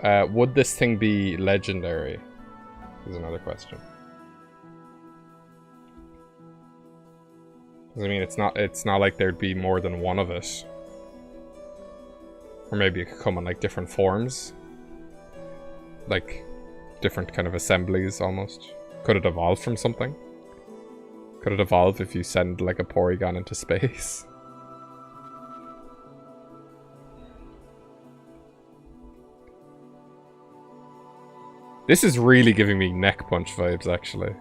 Would this thing be legendary? Is another question. I mean, it's not like there'd be more than one of it. Or maybe it could come in like different forms. Like different kind of assemblies almost. Could it evolve from something? Could it evolve if you send like a Porygon into space? This is really giving me Neck Punch vibes actually.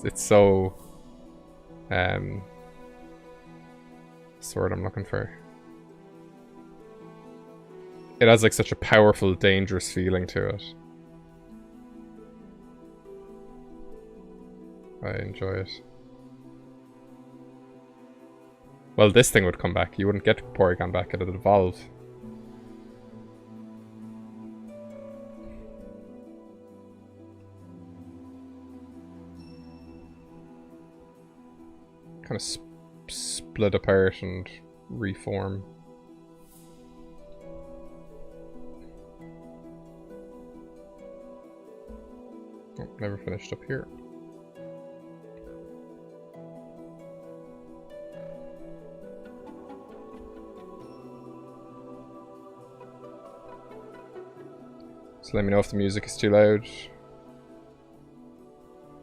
It's so what's the word I'm looking for? It has like such a powerful, dangerous feeling to it. I enjoy it. Well, this thing would come back. You wouldn't get Porygon back, it'd evolve. Kind of split apart and reform. Oh, never finished up here. So let me know if the music is too loud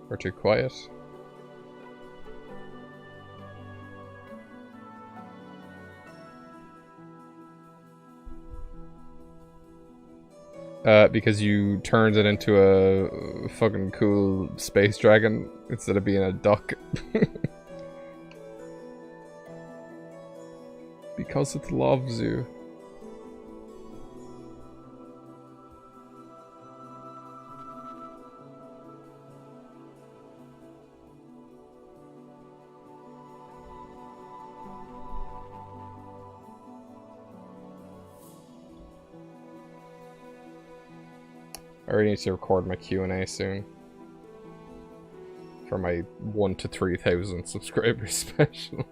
or too quiet. Because you turned it into a fucking cool space dragon instead of being a duck. Because it loves you. I already need to record my Q&A soon. For my 1 to 3,000 subscribers special.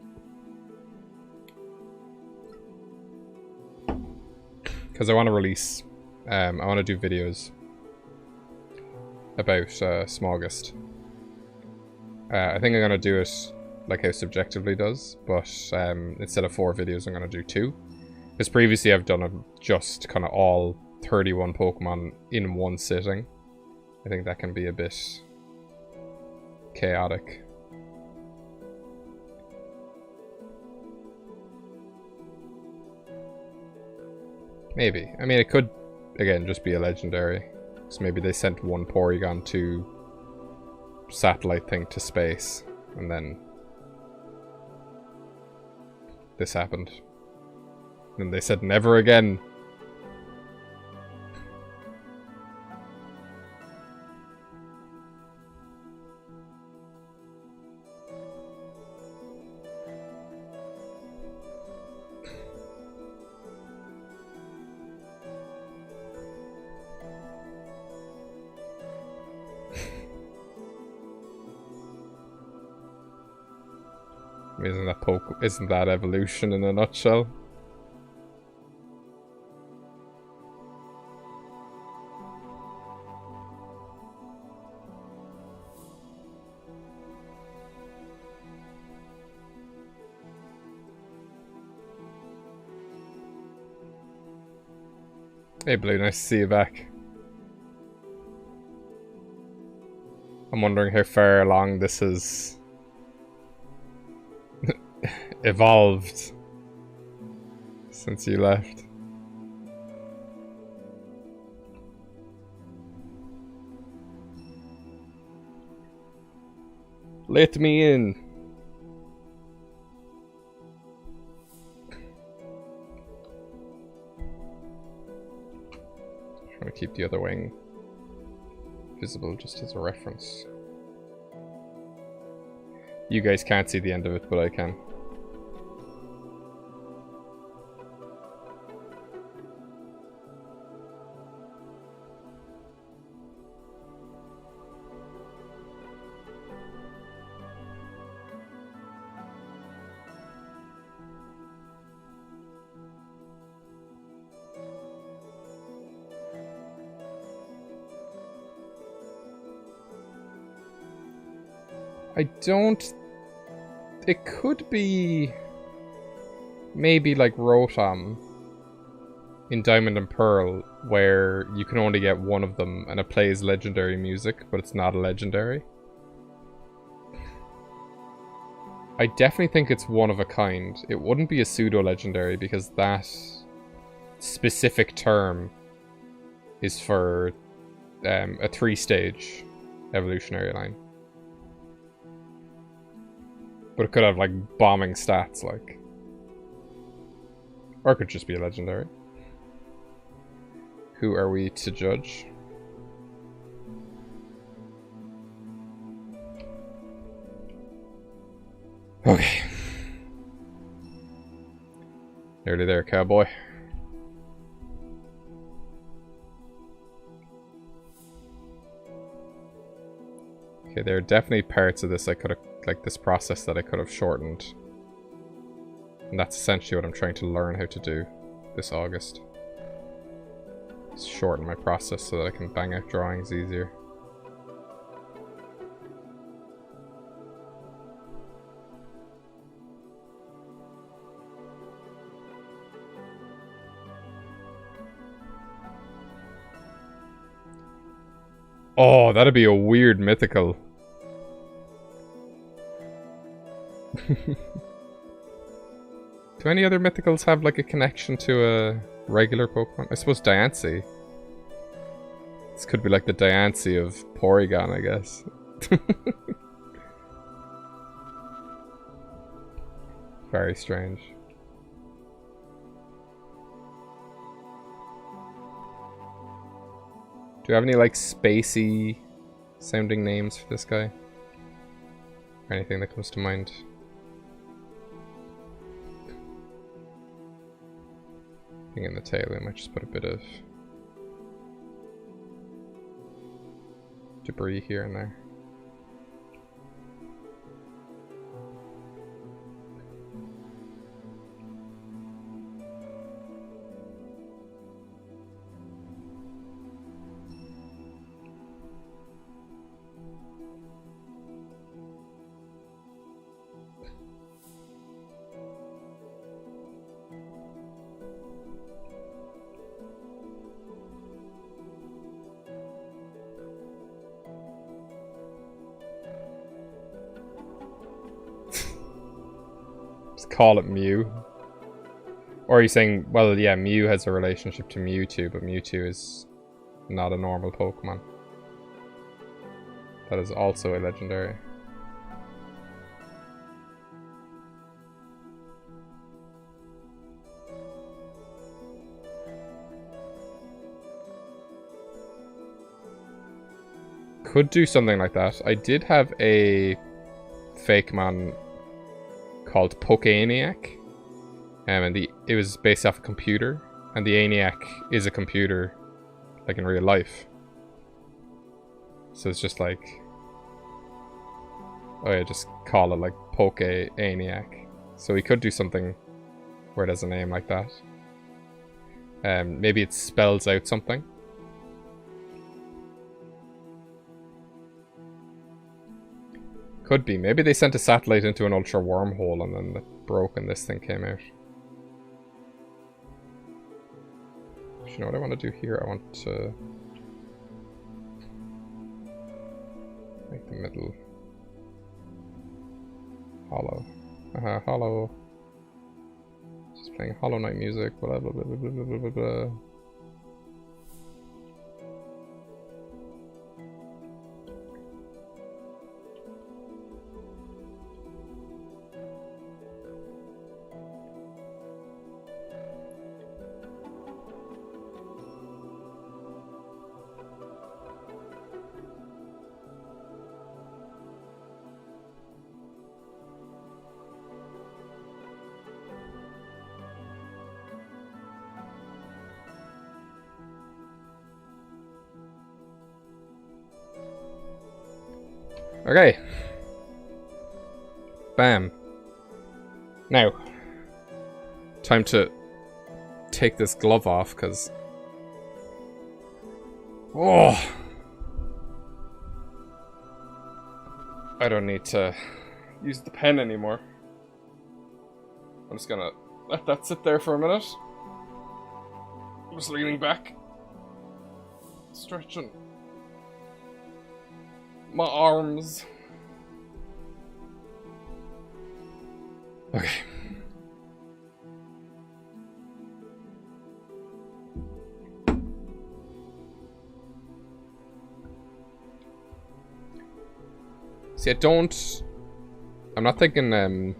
Because I want to release... I want to do videos about Smaugust. I think I'm going to do it like how Subjectively does, but instead of 4 videos I'm going to do 2. Because previously I've done just kind of all 31 Pokemon in one sitting. I think that can be a bit chaotic. Maybe. I mean, it could, again, just be a legendary. So maybe they sent one Porygon to satellite thing to space, and then this happened. And they said never again. Isn't that evolution in a nutshell? Hey Blue, nice to see you back. I'm wondering how far along this has evolved since you left. Let me in. Trying to keep the other wing visible just as a reference. You guys can't see the end of it, but I can. I don't... It could be... maybe like Rotom in Diamond and Pearl, where you can only get one of them and it plays legendary music, but it's not a legendary. I definitely think it's one of a kind. It wouldn't be a pseudo-legendary because that specific term is for a 3-stage evolutionary line. But it could have, like, bombing stats, like. Or it could just be a legendary. Who are we to judge? Okay. Nearly there, cowboy. Okay, there are definitely parts of this I could have, like this process that I could have shortened. And that's essentially what I'm trying to learn how to do this August. Just shorten my process so that I can bang out drawings easier. Oh, that'd be a weird mythical. Do any other mythicals have like a connection to a regular Pokemon? I suppose Diancie. This could be like the Diancie of Porygon, I guess. Very strange. Do you have any like spacey sounding names for this guy? Or anything that comes to mind? I think in the tail we might just put a bit of debris here and there. Call it Mew. Or are you saying, well, yeah, Mew has a relationship to Mewtwo, but Mewtwo is not a normal Pokemon. That is also a legendary. Could do something like that. I did have a Fakemon called Pokeniac, and it was based off a computer, and the Aniac is a computer, like in real life. So it's just like, oh yeah, just call it like Pokeniac. So we could do something where it has a name like that. Maybe it spells out something. Could be. Maybe they sent a satellite into an ultra wormhole and then it broke and this thing came out. You know what I want to do here? I want to make like the middle. Hollow. Hollow. Just playing Hollow Knight music, blah blah blah blah blah blah blah blah. Okay. Bam. Now, time to take this glove off, because... Oh! I don't need to use the pen anymore. I'm just gonna let that sit there for a minute. I'm just leaning back. Stretching my arms. Okay. See, I'm not thinking, I'm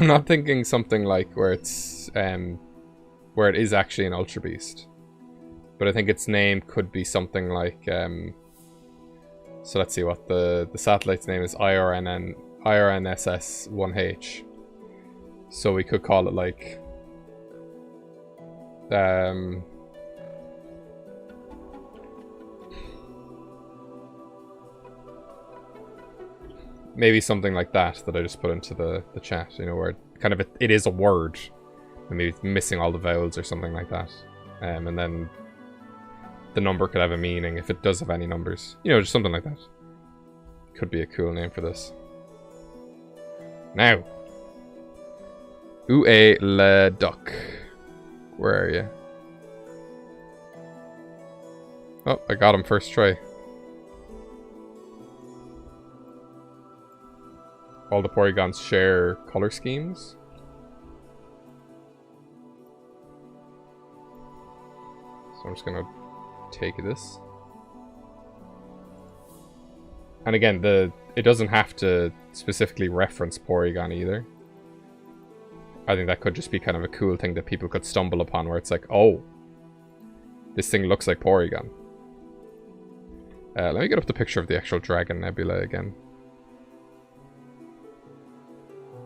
not thinking something like where it's, where it is actually an Ultra Beast. But I think its name could be something like, so let's see what the satellite's name is, IRNSS-1H. So we could call it like, maybe something like that I just put into the chat, you know, where kind of it is a word, and maybe it's missing all the vowels or something like that. And then the number could have a meaning if it does have any numbers. You know, just something like that. Could be a cool name for this. Now. Où est le duck? Where are you? Oh, I got him first try. All the Porygons share color schemes. So I'm just gonna take this. And again, it doesn't have to specifically reference Porygon either. I think that could just be kind of a cool thing that people could stumble upon, where it's like, oh, this thing looks like Porygon. Let me get up the picture of the actual Dragon Nebula again.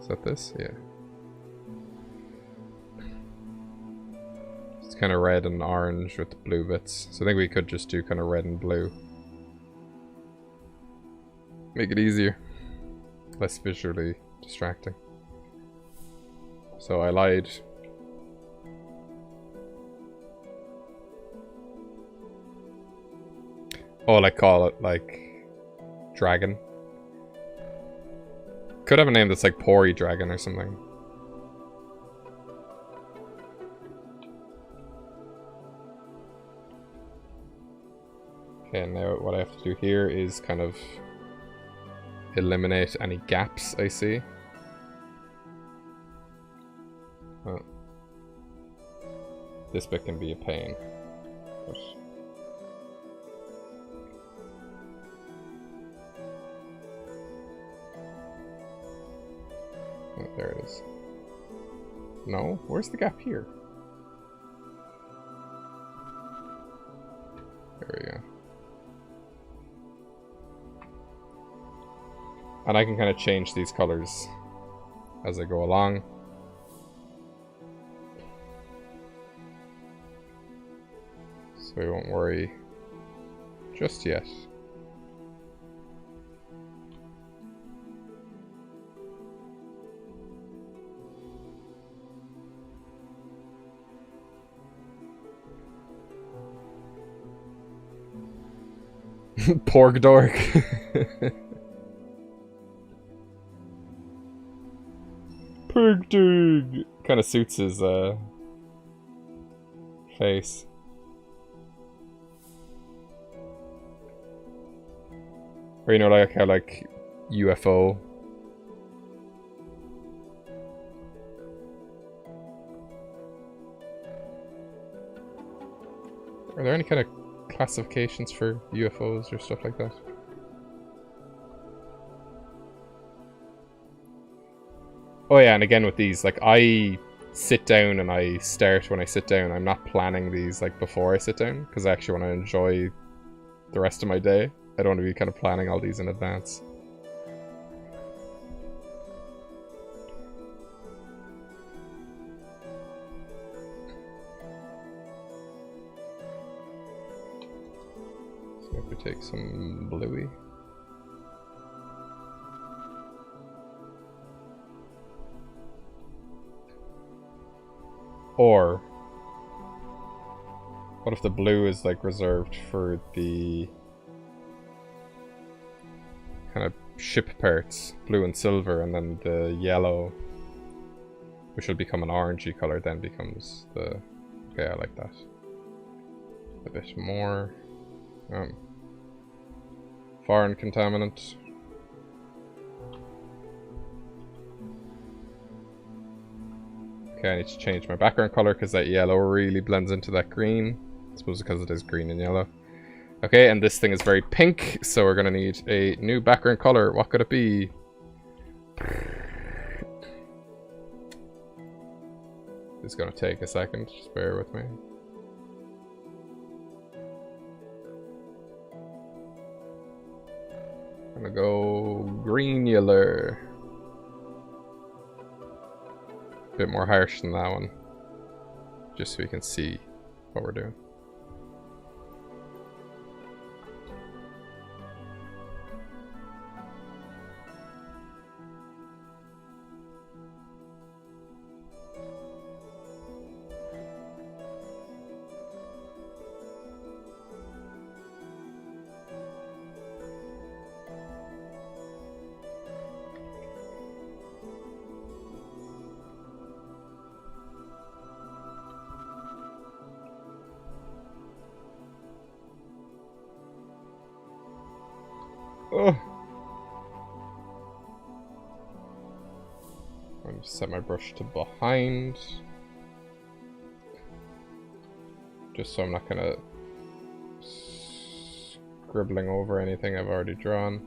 Is that this? Yeah. It's kind of red and orange with the blue bits. So I think we could just do kind of red and blue. Make it easier. Less visually distracting. So I lied. Oh, like call it like Dragon. Could have a name that's like Pory Dragon or something. Okay, now what I have to do here is kind of eliminate any gaps I see. Oh. This bit can be a pain. But oh, there it is. No? Where's the gap here? There we go. And I can kind of change these colors as I go along. So we won't worry just yet. Porg dork. Porg dork. Kind of suits his face. Or, you know, like how, like, UFO. Are there any kind of classifications for UFOs or stuff like that? Oh yeah, and again with these, like, I sit down and I start when I sit down. I'm not planning these, like, before I sit down, because I actually want to enjoy the rest of my day. I don't want to be kind of planning all these in advance. So if we take some bluey. Or what if the blue is like reserved for the kind of ship parts, blue and silver, and then the yellow, which will become an orangey color, then becomes the... Okay, I like that. A bit more. Foreign contaminant. Okay, I need to change my background color because that yellow really blends into that green. I suppose because it is green and yellow. Okay, and this thing is very pink, so we're gonna need a new background color. What could it be? It's gonna take a second, just bear with me. I'm gonna go green-yellow. Bit more harsh than that one, just so we can see what we're doing. Oh. I'm going to set my brush to behind, just so I'm not gonna scribbling over anything I've already drawn.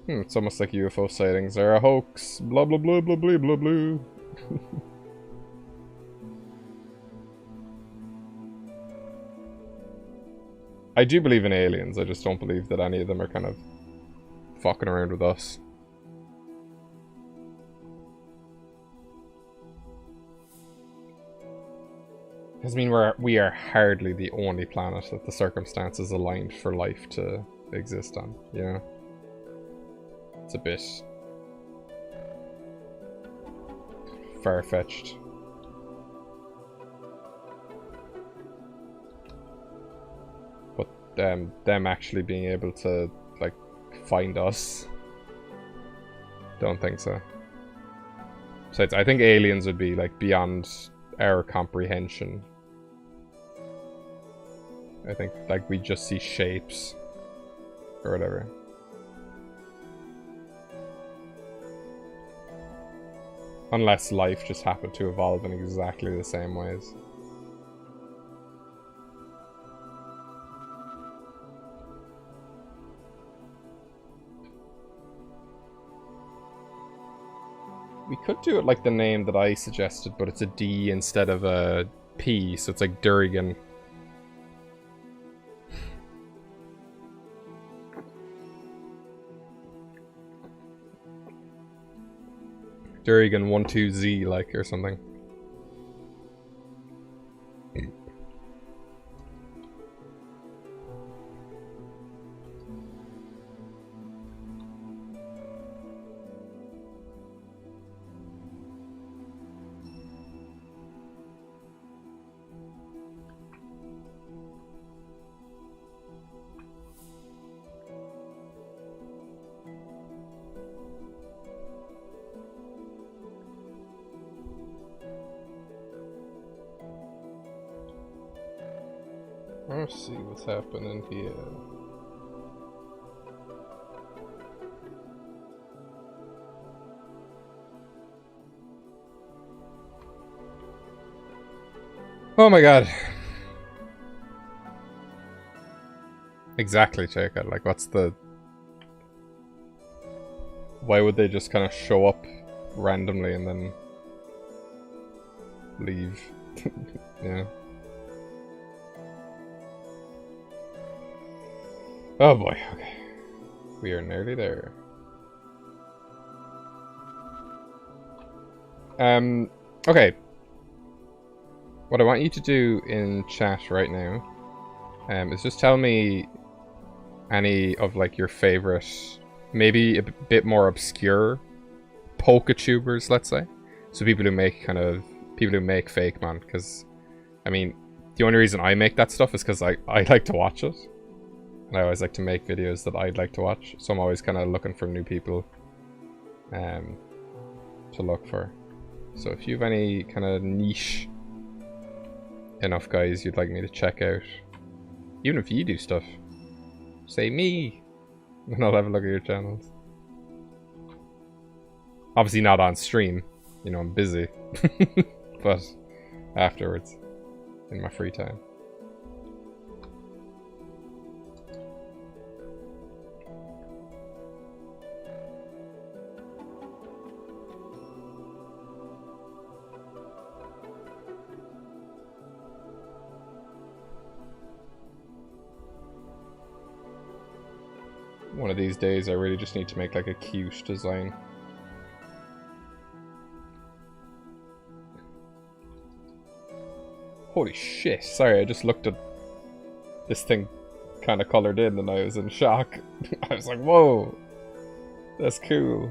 It's almost like UFO sightings are a hoax. Blah blah blah blah blah blah blah. I do believe in aliens, I just don't believe that any of them are kind of fucking around with us. Because I mean, we are hardly the only planet that the circumstances aligned for life to exist on, you know? It's a bit far-fetched. Them actually being able to, like, find us, don't think so. Besides, I think aliens would be, like, beyond our comprehension. I think, like, we just see shapes or whatever. Unless life just happened to evolve in exactly the same ways. We could do it like the name that I suggested, but it's a D instead of a P, so it's like Durrigan. Durrigan 12Z, like, or something. Let's see what's happening here. Oh my god. Exactly, Jacob. Like, what's the... Why would they just kind of show up randomly and then leave? Yeah. Oh boy, okay. We are nearly there. Okay. What I want you to do in chat right now is just tell me any of like your favorite, maybe a bit more obscure Poketubers, let's say. So people who make Fakemon, because I mean, the only reason I make that stuff is because I like to watch it. And I always like to make videos that I'd like to watch. So I'm always kind of looking for new people to look for. So if you have any kind of niche enough guys you'd like me to check out, even if you do stuff, say me, and I'll have a look at your channels. Obviously not on stream, you know, I'm busy, but afterwards, in my free time. One of these days I really just need to make like a cute design. Holy shit, sorry, I just looked at this thing kind of colored in and I was in shock. I was like, whoa, that's cool.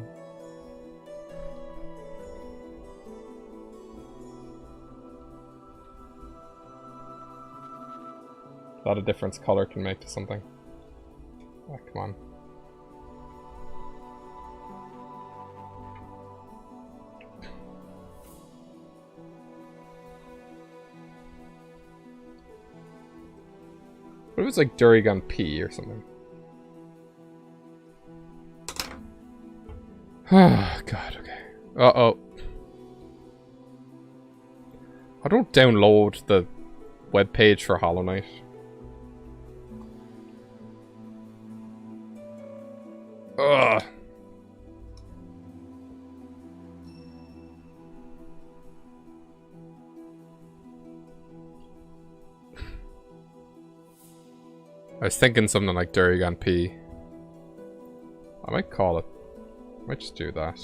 A lot of difference color can make to something. Oh, come on. What if it's like Durigan P or something? Oh, God, okay. Uh-oh. I don't download the webpage for Hollow Knight. Ugh. I was thinking something like Durigan P. I might call it. I might just do that.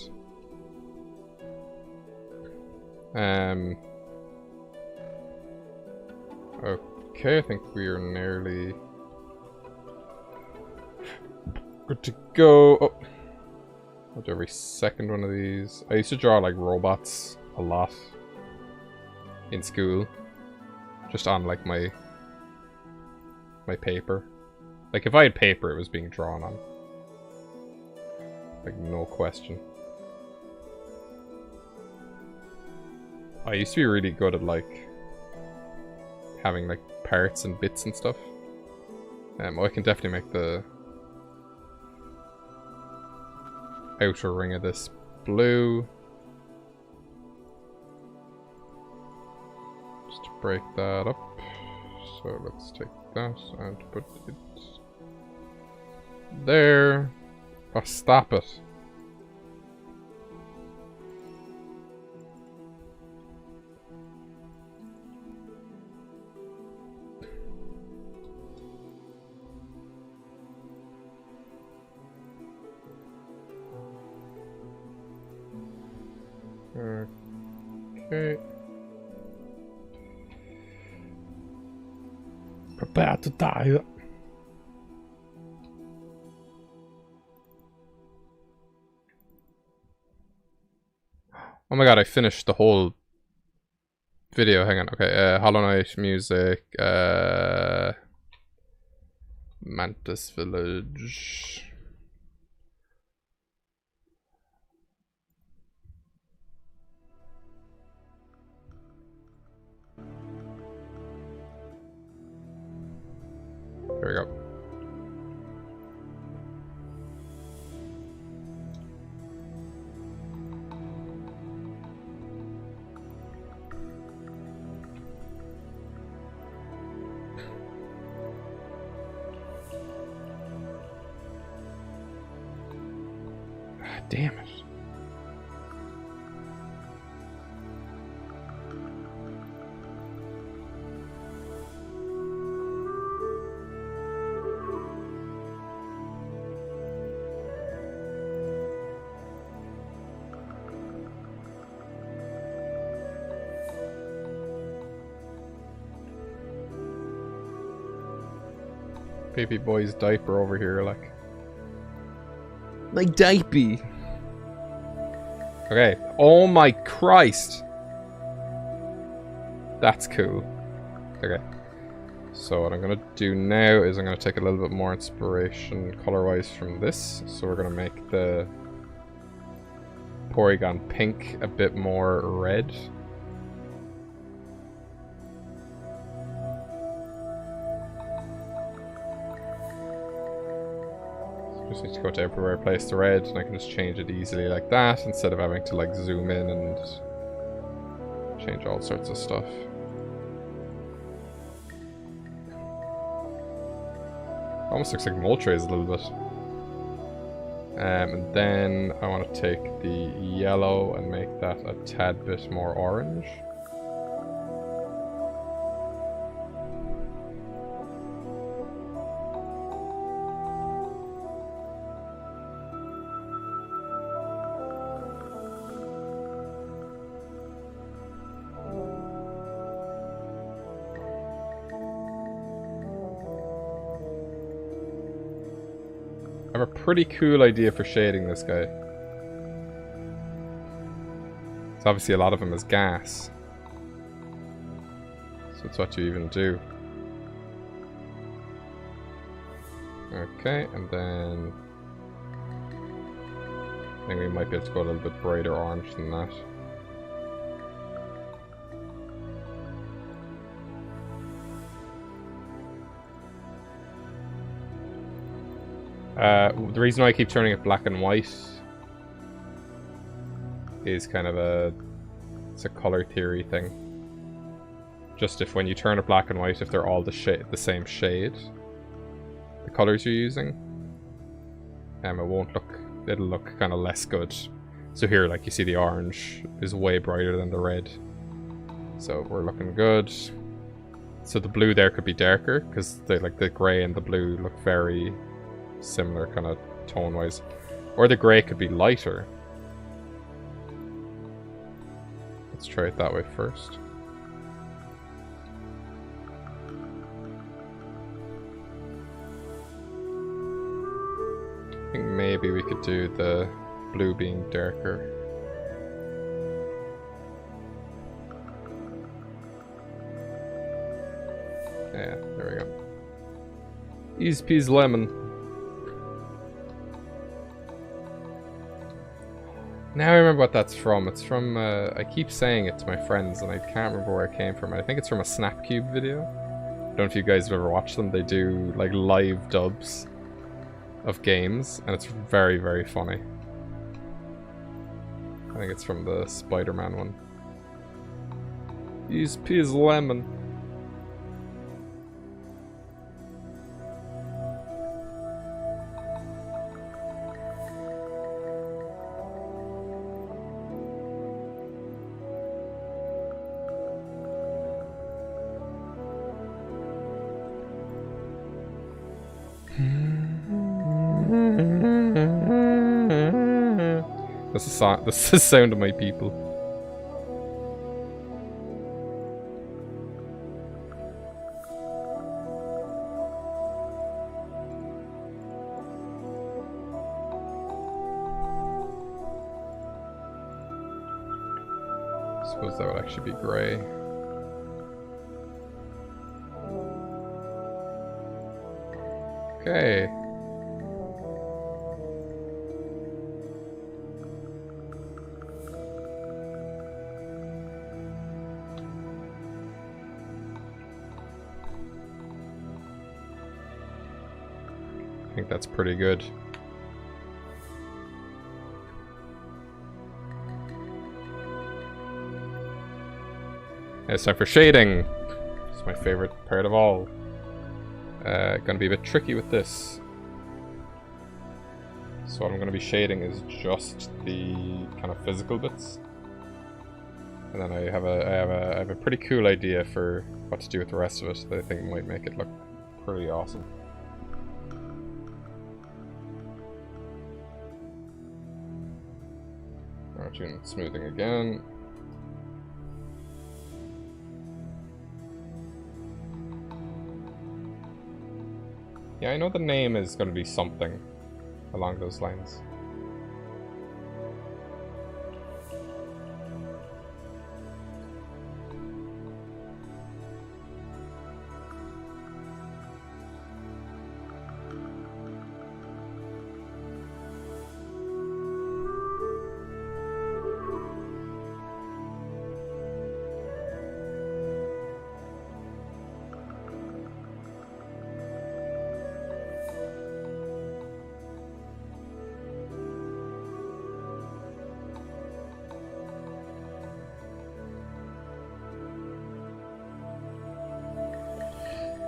Okay, I think we are nearly good to go. Oh, I'll do every second one of these. I used to draw like robots a lot in school, just on like my paper. Like if I had paper, it was being drawn on. Like no question. I used to be really good at like having like parts and bits and stuff. I can definitely make the outer ring of this blue. Just to break that up. So let's take that and put it there. Oh, stop it. Okay. Prepare to die. Oh my god, I finished the whole video. Hang on. Okay, Hollow Knight music. Mantis Village. Damn it. Baby boy's diaper over here, like. My diaper. Okay. Oh my Christ. That's cool. Okay. So what I'm gonna do now is I'm gonna take a little bit more inspiration color-wise from this. So we're gonna make the Porygon pink a bit more red. Just need to go to everywhere, place the red, and I can just change it easily like that instead of having to like zoom in and change all sorts of stuff. Almost looks like Moltres a little bit. And then I want to take the yellow and make that a tad bit more orange. I have a pretty cool idea for shading this guy. So obviously a lot of him is gas. So it's what you even do. Okay, and then I think we might be able to go a little bit brighter orange than that. The reason why I keep turning it black and white is kind of it's a color theory thing. Just if when you turn it black and white, if they're all the same shade, the colors you're using, it'll look kind of less good. So here, like you see the orange is way brighter than the red. So we're looking good. So the blue there could be darker, because like the grey and the blue look very similar kind of tone wise, or the grey could be lighter. Let's try it that way first. I think maybe we could do the blue being darker. Yeah, there we go. Easy peasy lemon. Now I remember what that's from. It's from, I keep saying it to my friends and I can't remember where it came from. I think it's from a Snapcube video. I don't know if you guys have ever watched them. They do like live dubs of games and it's very, very funny. I think it's from the Spider-Man one. Use peas lemon. That's the sound of my people. I suppose that would actually be grey. Okay. I think that's pretty good. It's time for shading. It's my favorite part of all. Gonna be a bit tricky with this. So So what I'm going to be shading is just the kind of physical bits. And then I have a pretty cool idea for what to do with the rest of it that I think might make it look pretty awesome. Doing smoothing again. Yeah, I know the name is going to be something along those lines.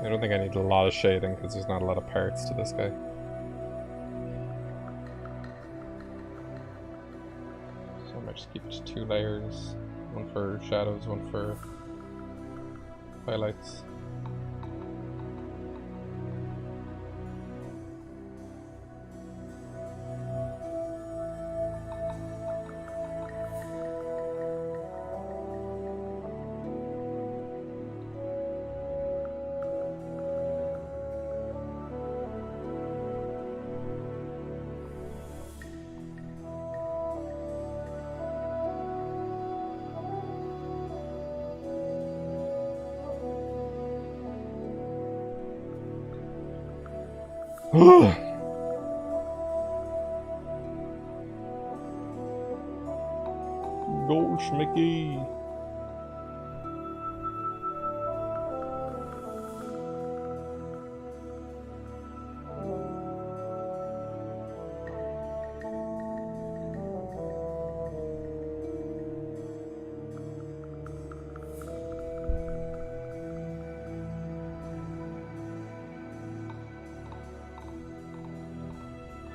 I don't think I need a lot of shading because there's not a lot of parts to this guy. So I might just keep it to 2 layers. One for shadows, one for highlights. Gosh, Mickey.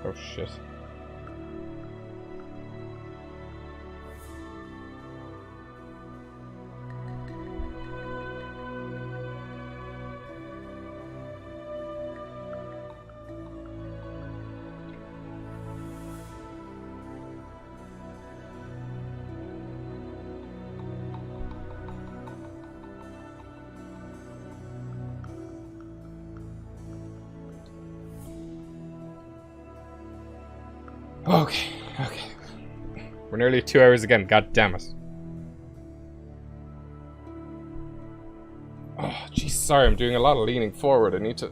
Oh shit. Okay. We're nearly at 2 hours again, god damn it. Oh, jeez, sorry, I'm doing a lot of leaning forward. I need to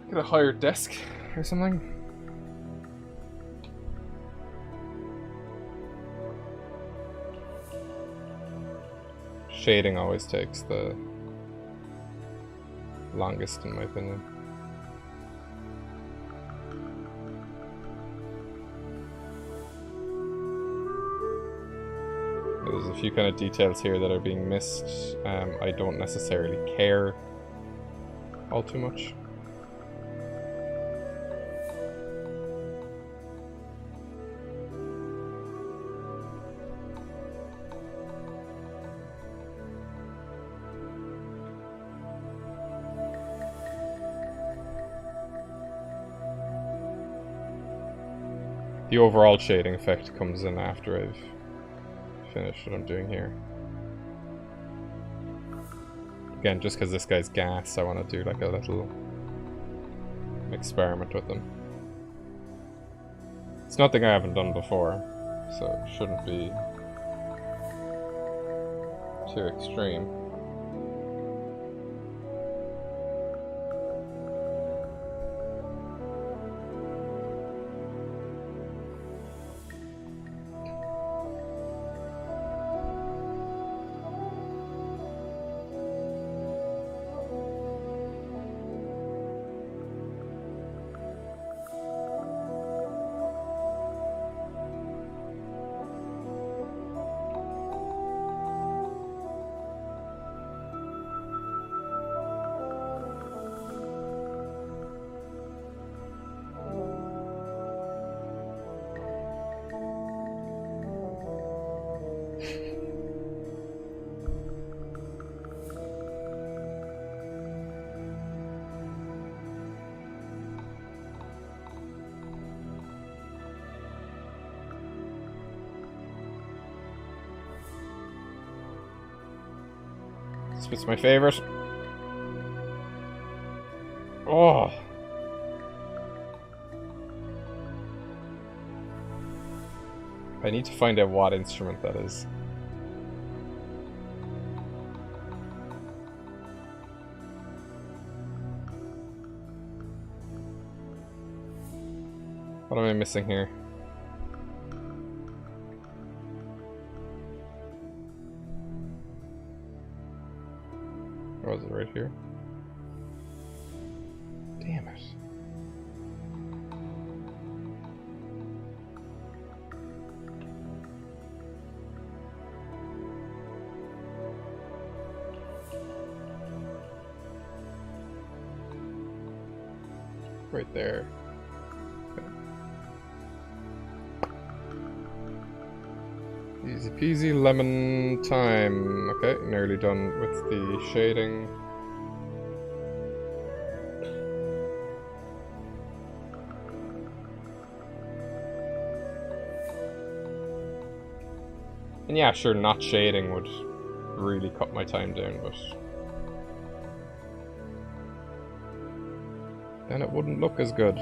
get a higher desk or something. Shading always takes the longest, in my opinion. There's a few kind of details here that are being missed. I don't necessarily care all too much. The overall shading effect comes in after I've finished what I'm doing here. Again, just because this guy's gas, I want to do like a little experiment with him. It's nothing I haven't done before, so it shouldn't be too extreme. This bit's my favorite. Oh. I need to find out what instrument that is. What am I missing here? Or was it right here? Damn it. Right there. Easy peasy lemon time. Okay, nearly done with the shading. And yeah, sure, not shading would really cut my time down, but then it wouldn't look as good.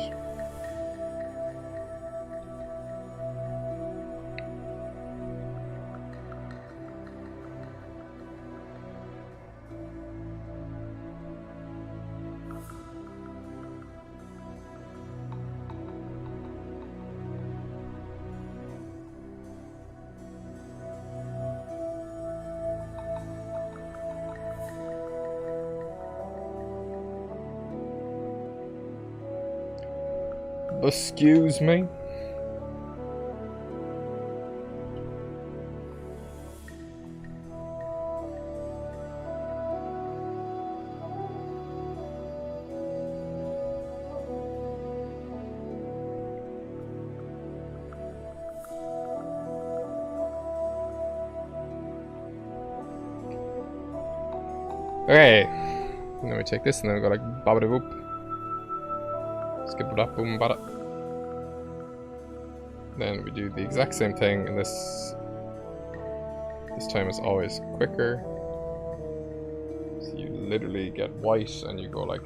Excuse me. Okay. And then we take this and then we go like babada boop. Skip it up, boom, bada. Then we do the exact same thing, and this time is always quicker. So you literally get white and you go like.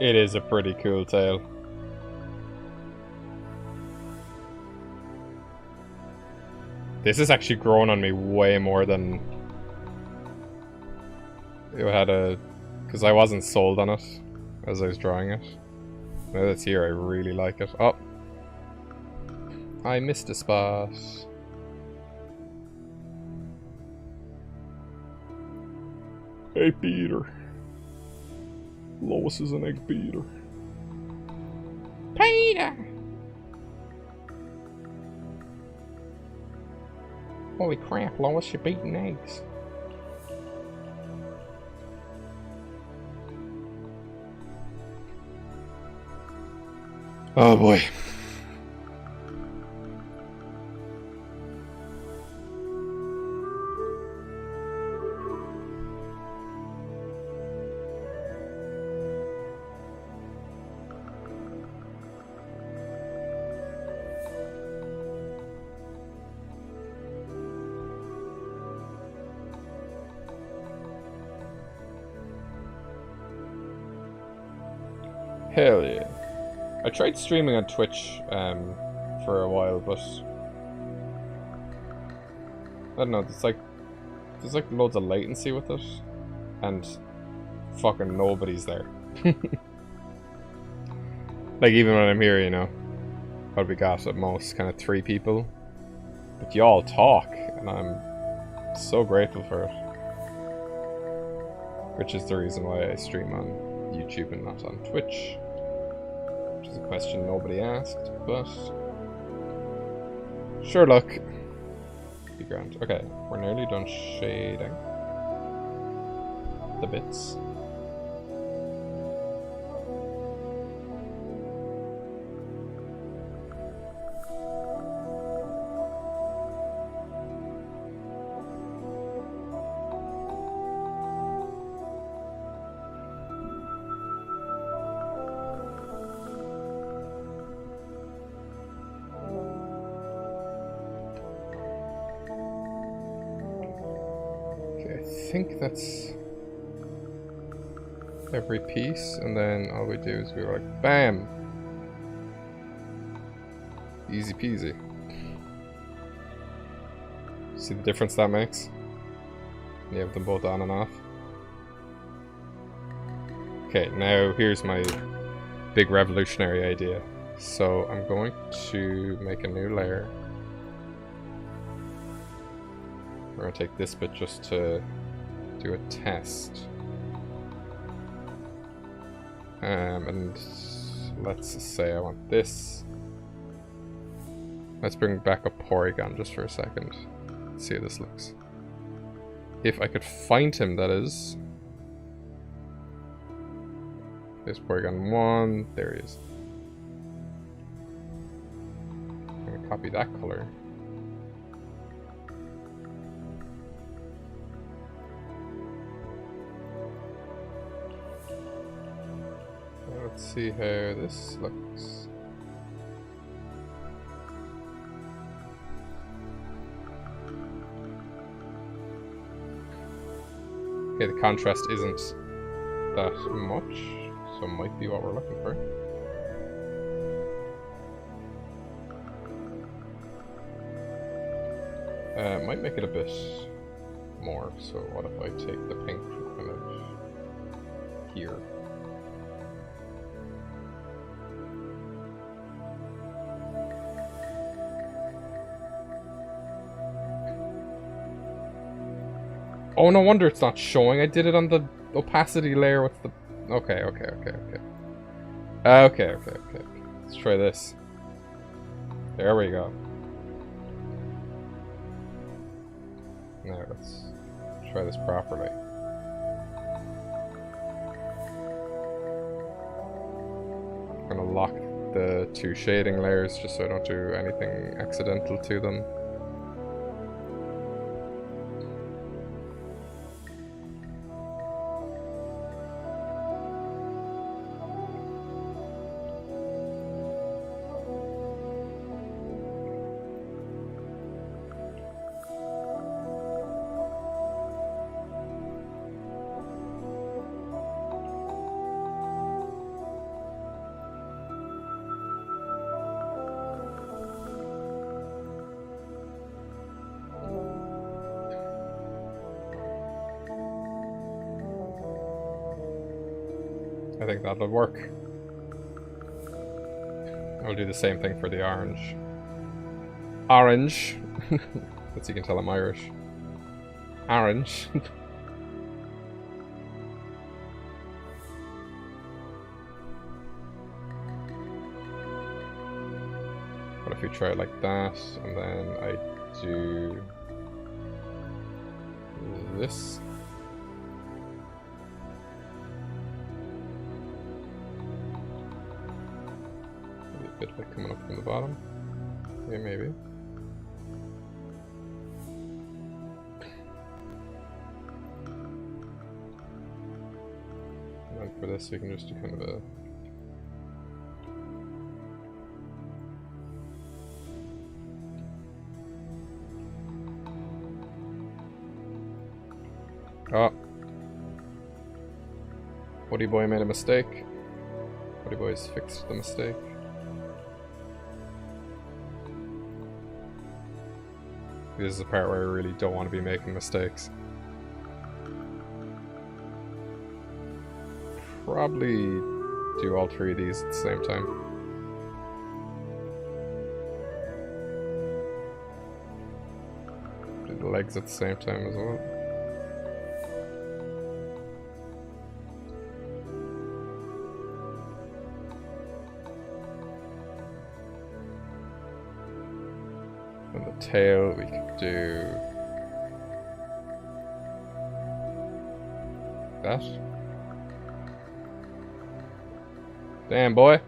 It is a pretty cool tail. This has actually grown on me way more than it had because I wasn't sold on it as I was drawing it. Now that's here, I really like it. Oh, I missed a spot. Hey, Peter. Lois is an egg beater. Peter! Holy crap, Lois, you're beating eggs. Oh boy. Hell yeah. I tried streaming on Twitch for a while, but I don't know, there's like loads of latency with it, and fucking nobody's there. Like even when I'm here, you know, what we got at most kind of 3 people, but you all talk, and I'm so grateful for it. Which is the reason why I stream on YouTube and not on Twitch. Which is a question nobody asked, but sure luck. Be grand. Okay, we're nearly done shading the bits. think that's every piece, and then all we do is we go like BAM! Easy peasy. See the difference that makes? You have them both on and off. Okay, now here's my big revolutionary idea. So I'm going to make a new layer. We're going to take this bit just to do a test. And let's say I want this. Let's bring back up Porygon just for a second. Let's see how this looks. If I could find him, that is. There's Porygon 1. There he is. I'm going to copy that color. Let's see how this looks. Okay, the contrast isn't that much, so it might be what we're looking for. Might make it a bit more, so what if I take the pink kind of here? Oh, no wonder it's not showing. I did it on the opacity layer with the... Okay. Okay. Let's try this. There we go. Now let's try this properly. I'm gonna lock the two shading layers just so I don't do anything accidental to them. I think that'll work. I'll do the same thing for the orange. Orange. As you can tell, I'm Irish. Orange. What if we try it like that, and then I do this? Bit like coming up from the bottom. Yeah, maybe. And for this, we can just do kind of a... Oh. Woody Boy made a mistake. Woody Boy's fixed the mistake. This is the part where I really don't want to be making mistakes. Probably do all three of these at the same time. Do the legs at the same time as well. And the tail we could do that. Damn, boy.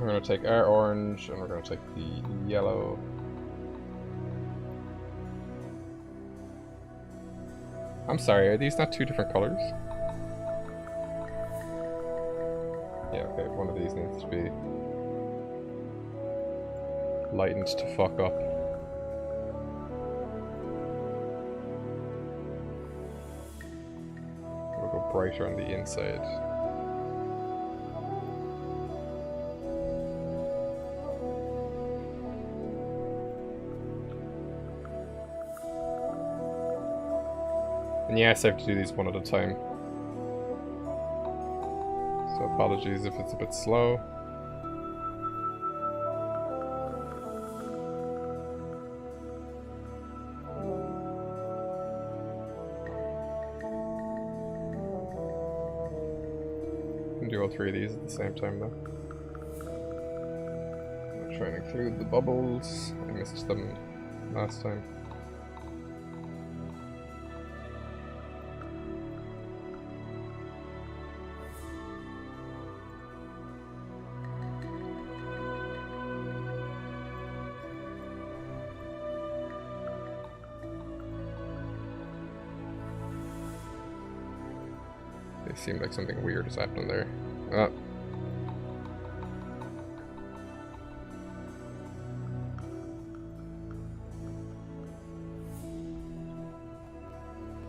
We're gonna take our orange and we're gonna take the yellow. I'm sorry, are these not two different colors? Yeah, okay, one of these needs to be lightened to fuck up. brighter on the inside. And yes, I have to do these one at a time. So apologies if it's a bit slow. Can do all three of these at the same time though. I'll try and include the bubbles. I missed them last time. It seemed like something weird is happening there. Oh.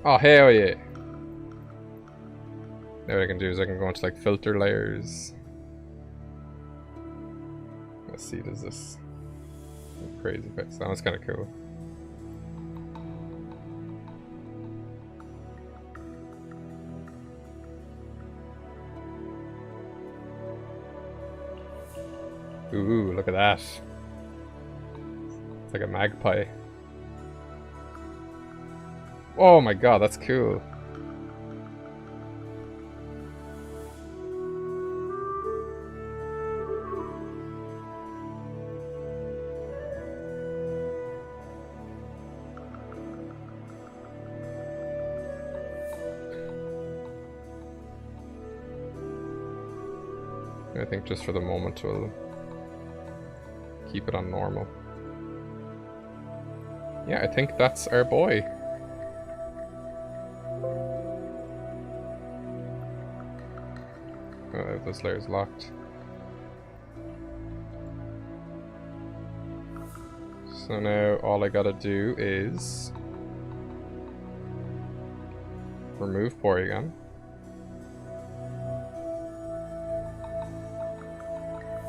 Oh, hell yeah. Now what I can do is I can go into like filter layers. Let's see, does this crazy effects? That one's kind of cool. Ooh, look at that. It's like a magpie. Oh my god, that's cool. I think just for the moment we'll keep it on normal. Yeah, I think that's our boy. Oh, I have those layers locked. So now all I gotta do is remove Porygon.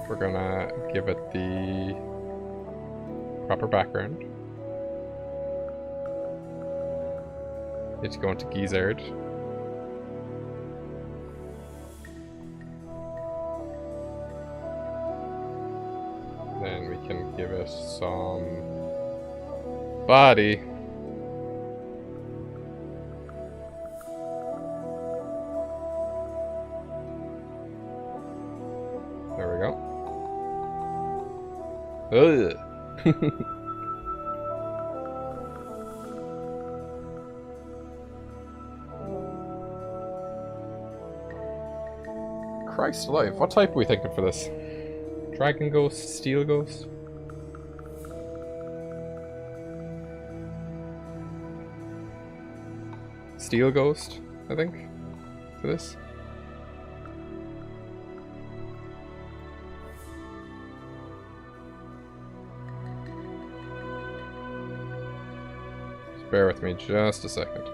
We're gonna give it the proper background. Need to go into Gizzard. Then we can give it some body. There we go. Ugh. Christ alive, what type are we thinking for this? Dragon Ghost, Steel Ghost? Steel Ghost, I think, for this. Just bear with me just a second.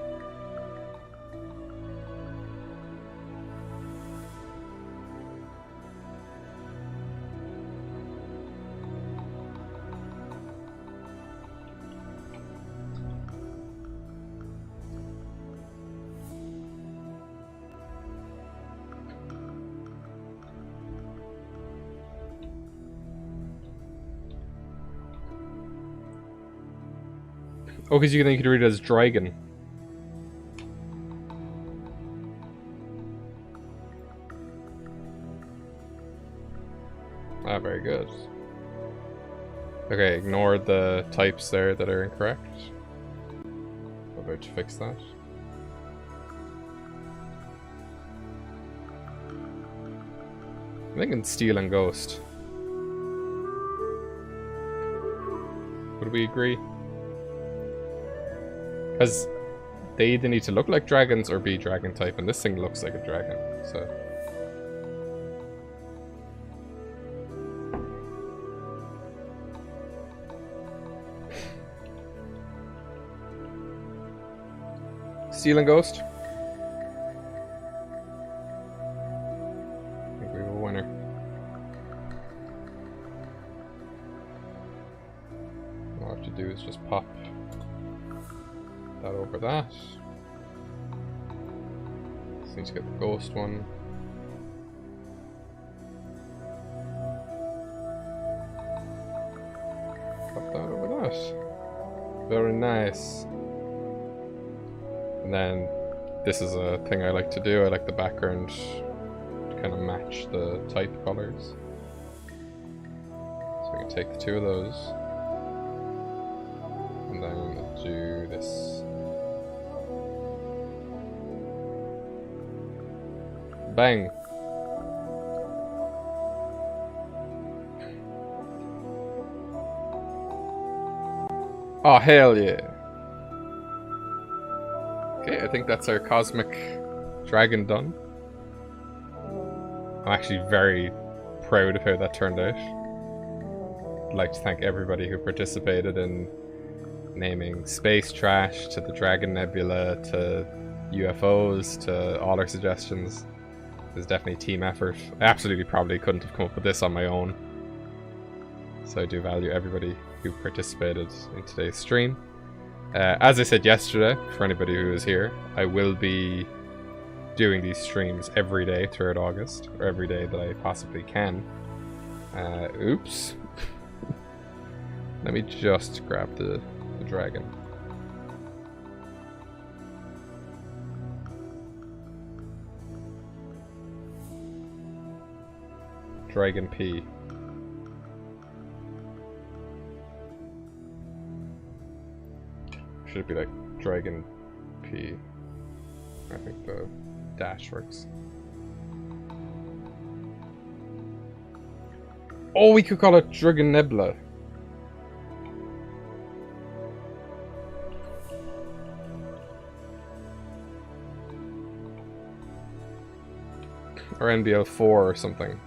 Oh, because you could read it as Dragon. Ah, very good. Okay, ignore the types there that are incorrect. I'm about to fix that. I'm thinking Steel and Ghost. Would we agree? Because they either need to look like dragons or be dragon type, and this thing looks like a dragon, so. Steel and Ghost? should do is just pop that over that. Just need to get the ghost one. Pop that over that. Very nice. And then this is a thing I like to do. I like the background to kind of match the type colors. So I can take the two of those. And then do this. Bang! Oh, hell yeah! Okay, I think that's our cosmic dragon done. I'm actually very proud of how that turned out. I'd like to thank everybody who participated in naming Space Trash, to the Dragon Nebula, to UFOs, to all our suggestions. It was definitely a team effort. I absolutely probably couldn't have come up with this on my own. So I do value everybody who participated in today's stream. As I said yesterday, for anybody who is here, I will be doing these streams every day throughout August, or every day that I possibly can. Oops. Let me just grab the dragon. Dragon P. Should be like Dragon P. I think the dash works. Oh, we could call it Dragon Nebula. Or NBL4 or something.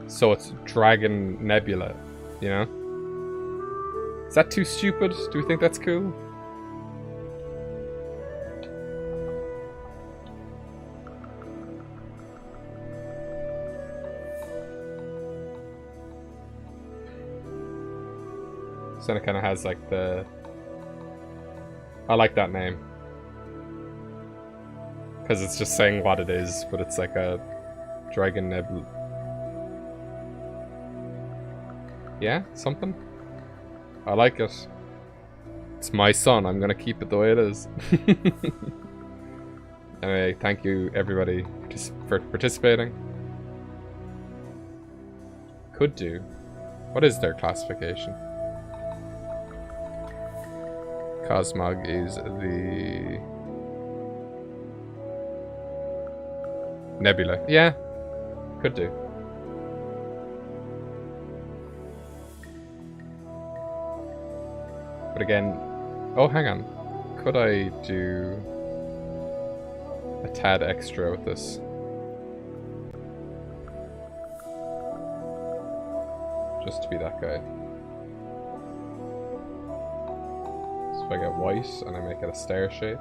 So it's Dragon Nebula, you know? Is that too stupid? Do we think that's cool? So then it kind of has like the... I like that name. Because it's just saying what it is, but it's like a Dragon Nebula. Yeah, something? I like it. It's my son. I'm gonna keep it the way it is. Anyway, thank you everybody for participating. Could do. What is their classification? Cosmog is the nebula. Yeah, could do. But again, oh, hang on. Could I do a tad extra with this? Just to be that guy. So if I get white and I make it a star shape.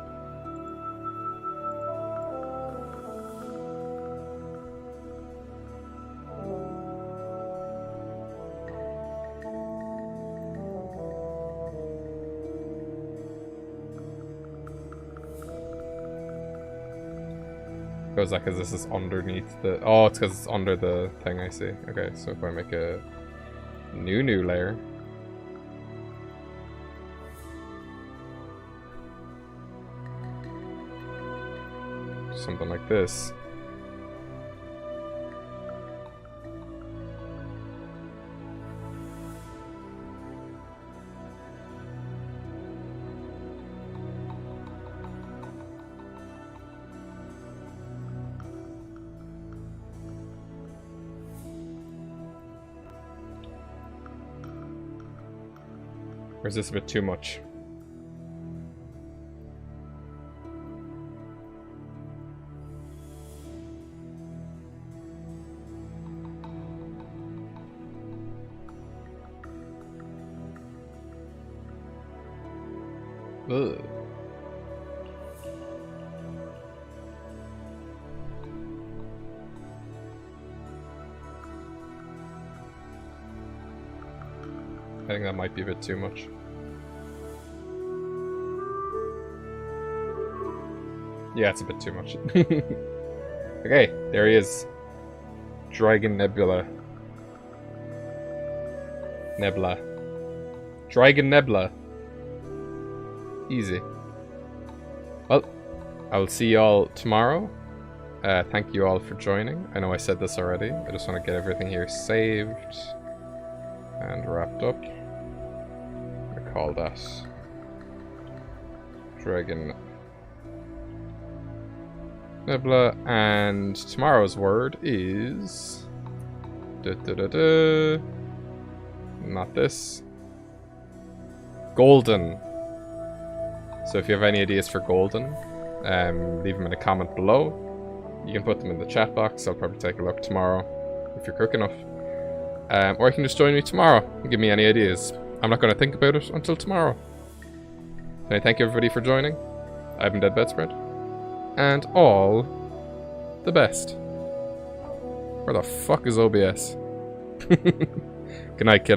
Goes that because this is underneath the... Oh, it's because it's under the thing, I see. Okay, so if I make a new layer... Something like this. Or is this a bit too much? Ugh. I think that might be a bit too much. Yeah, it's a bit too much. Okay, there he is. Dragon Nebula. Dragon Nebula. Easy. Well, I will see y'all tomorrow. Thank you all for joining. I know I said this already. I just want to get everything here saved and wrapped up. I call that Dragon Nebula, and tomorrow's word is not this. Golden. So if you have any ideas for golden, leave them in a comment below. You can put them in the chat box. I'll probably take a look tomorrow if you're quick enough. Or you can just join me tomorrow and give me any ideas. I'm not going to think about it until tomorrow. So I thank everybody for joining. I've been DeadBedInstead. And all the best. Where the fuck is OBS? Good night, kiddo.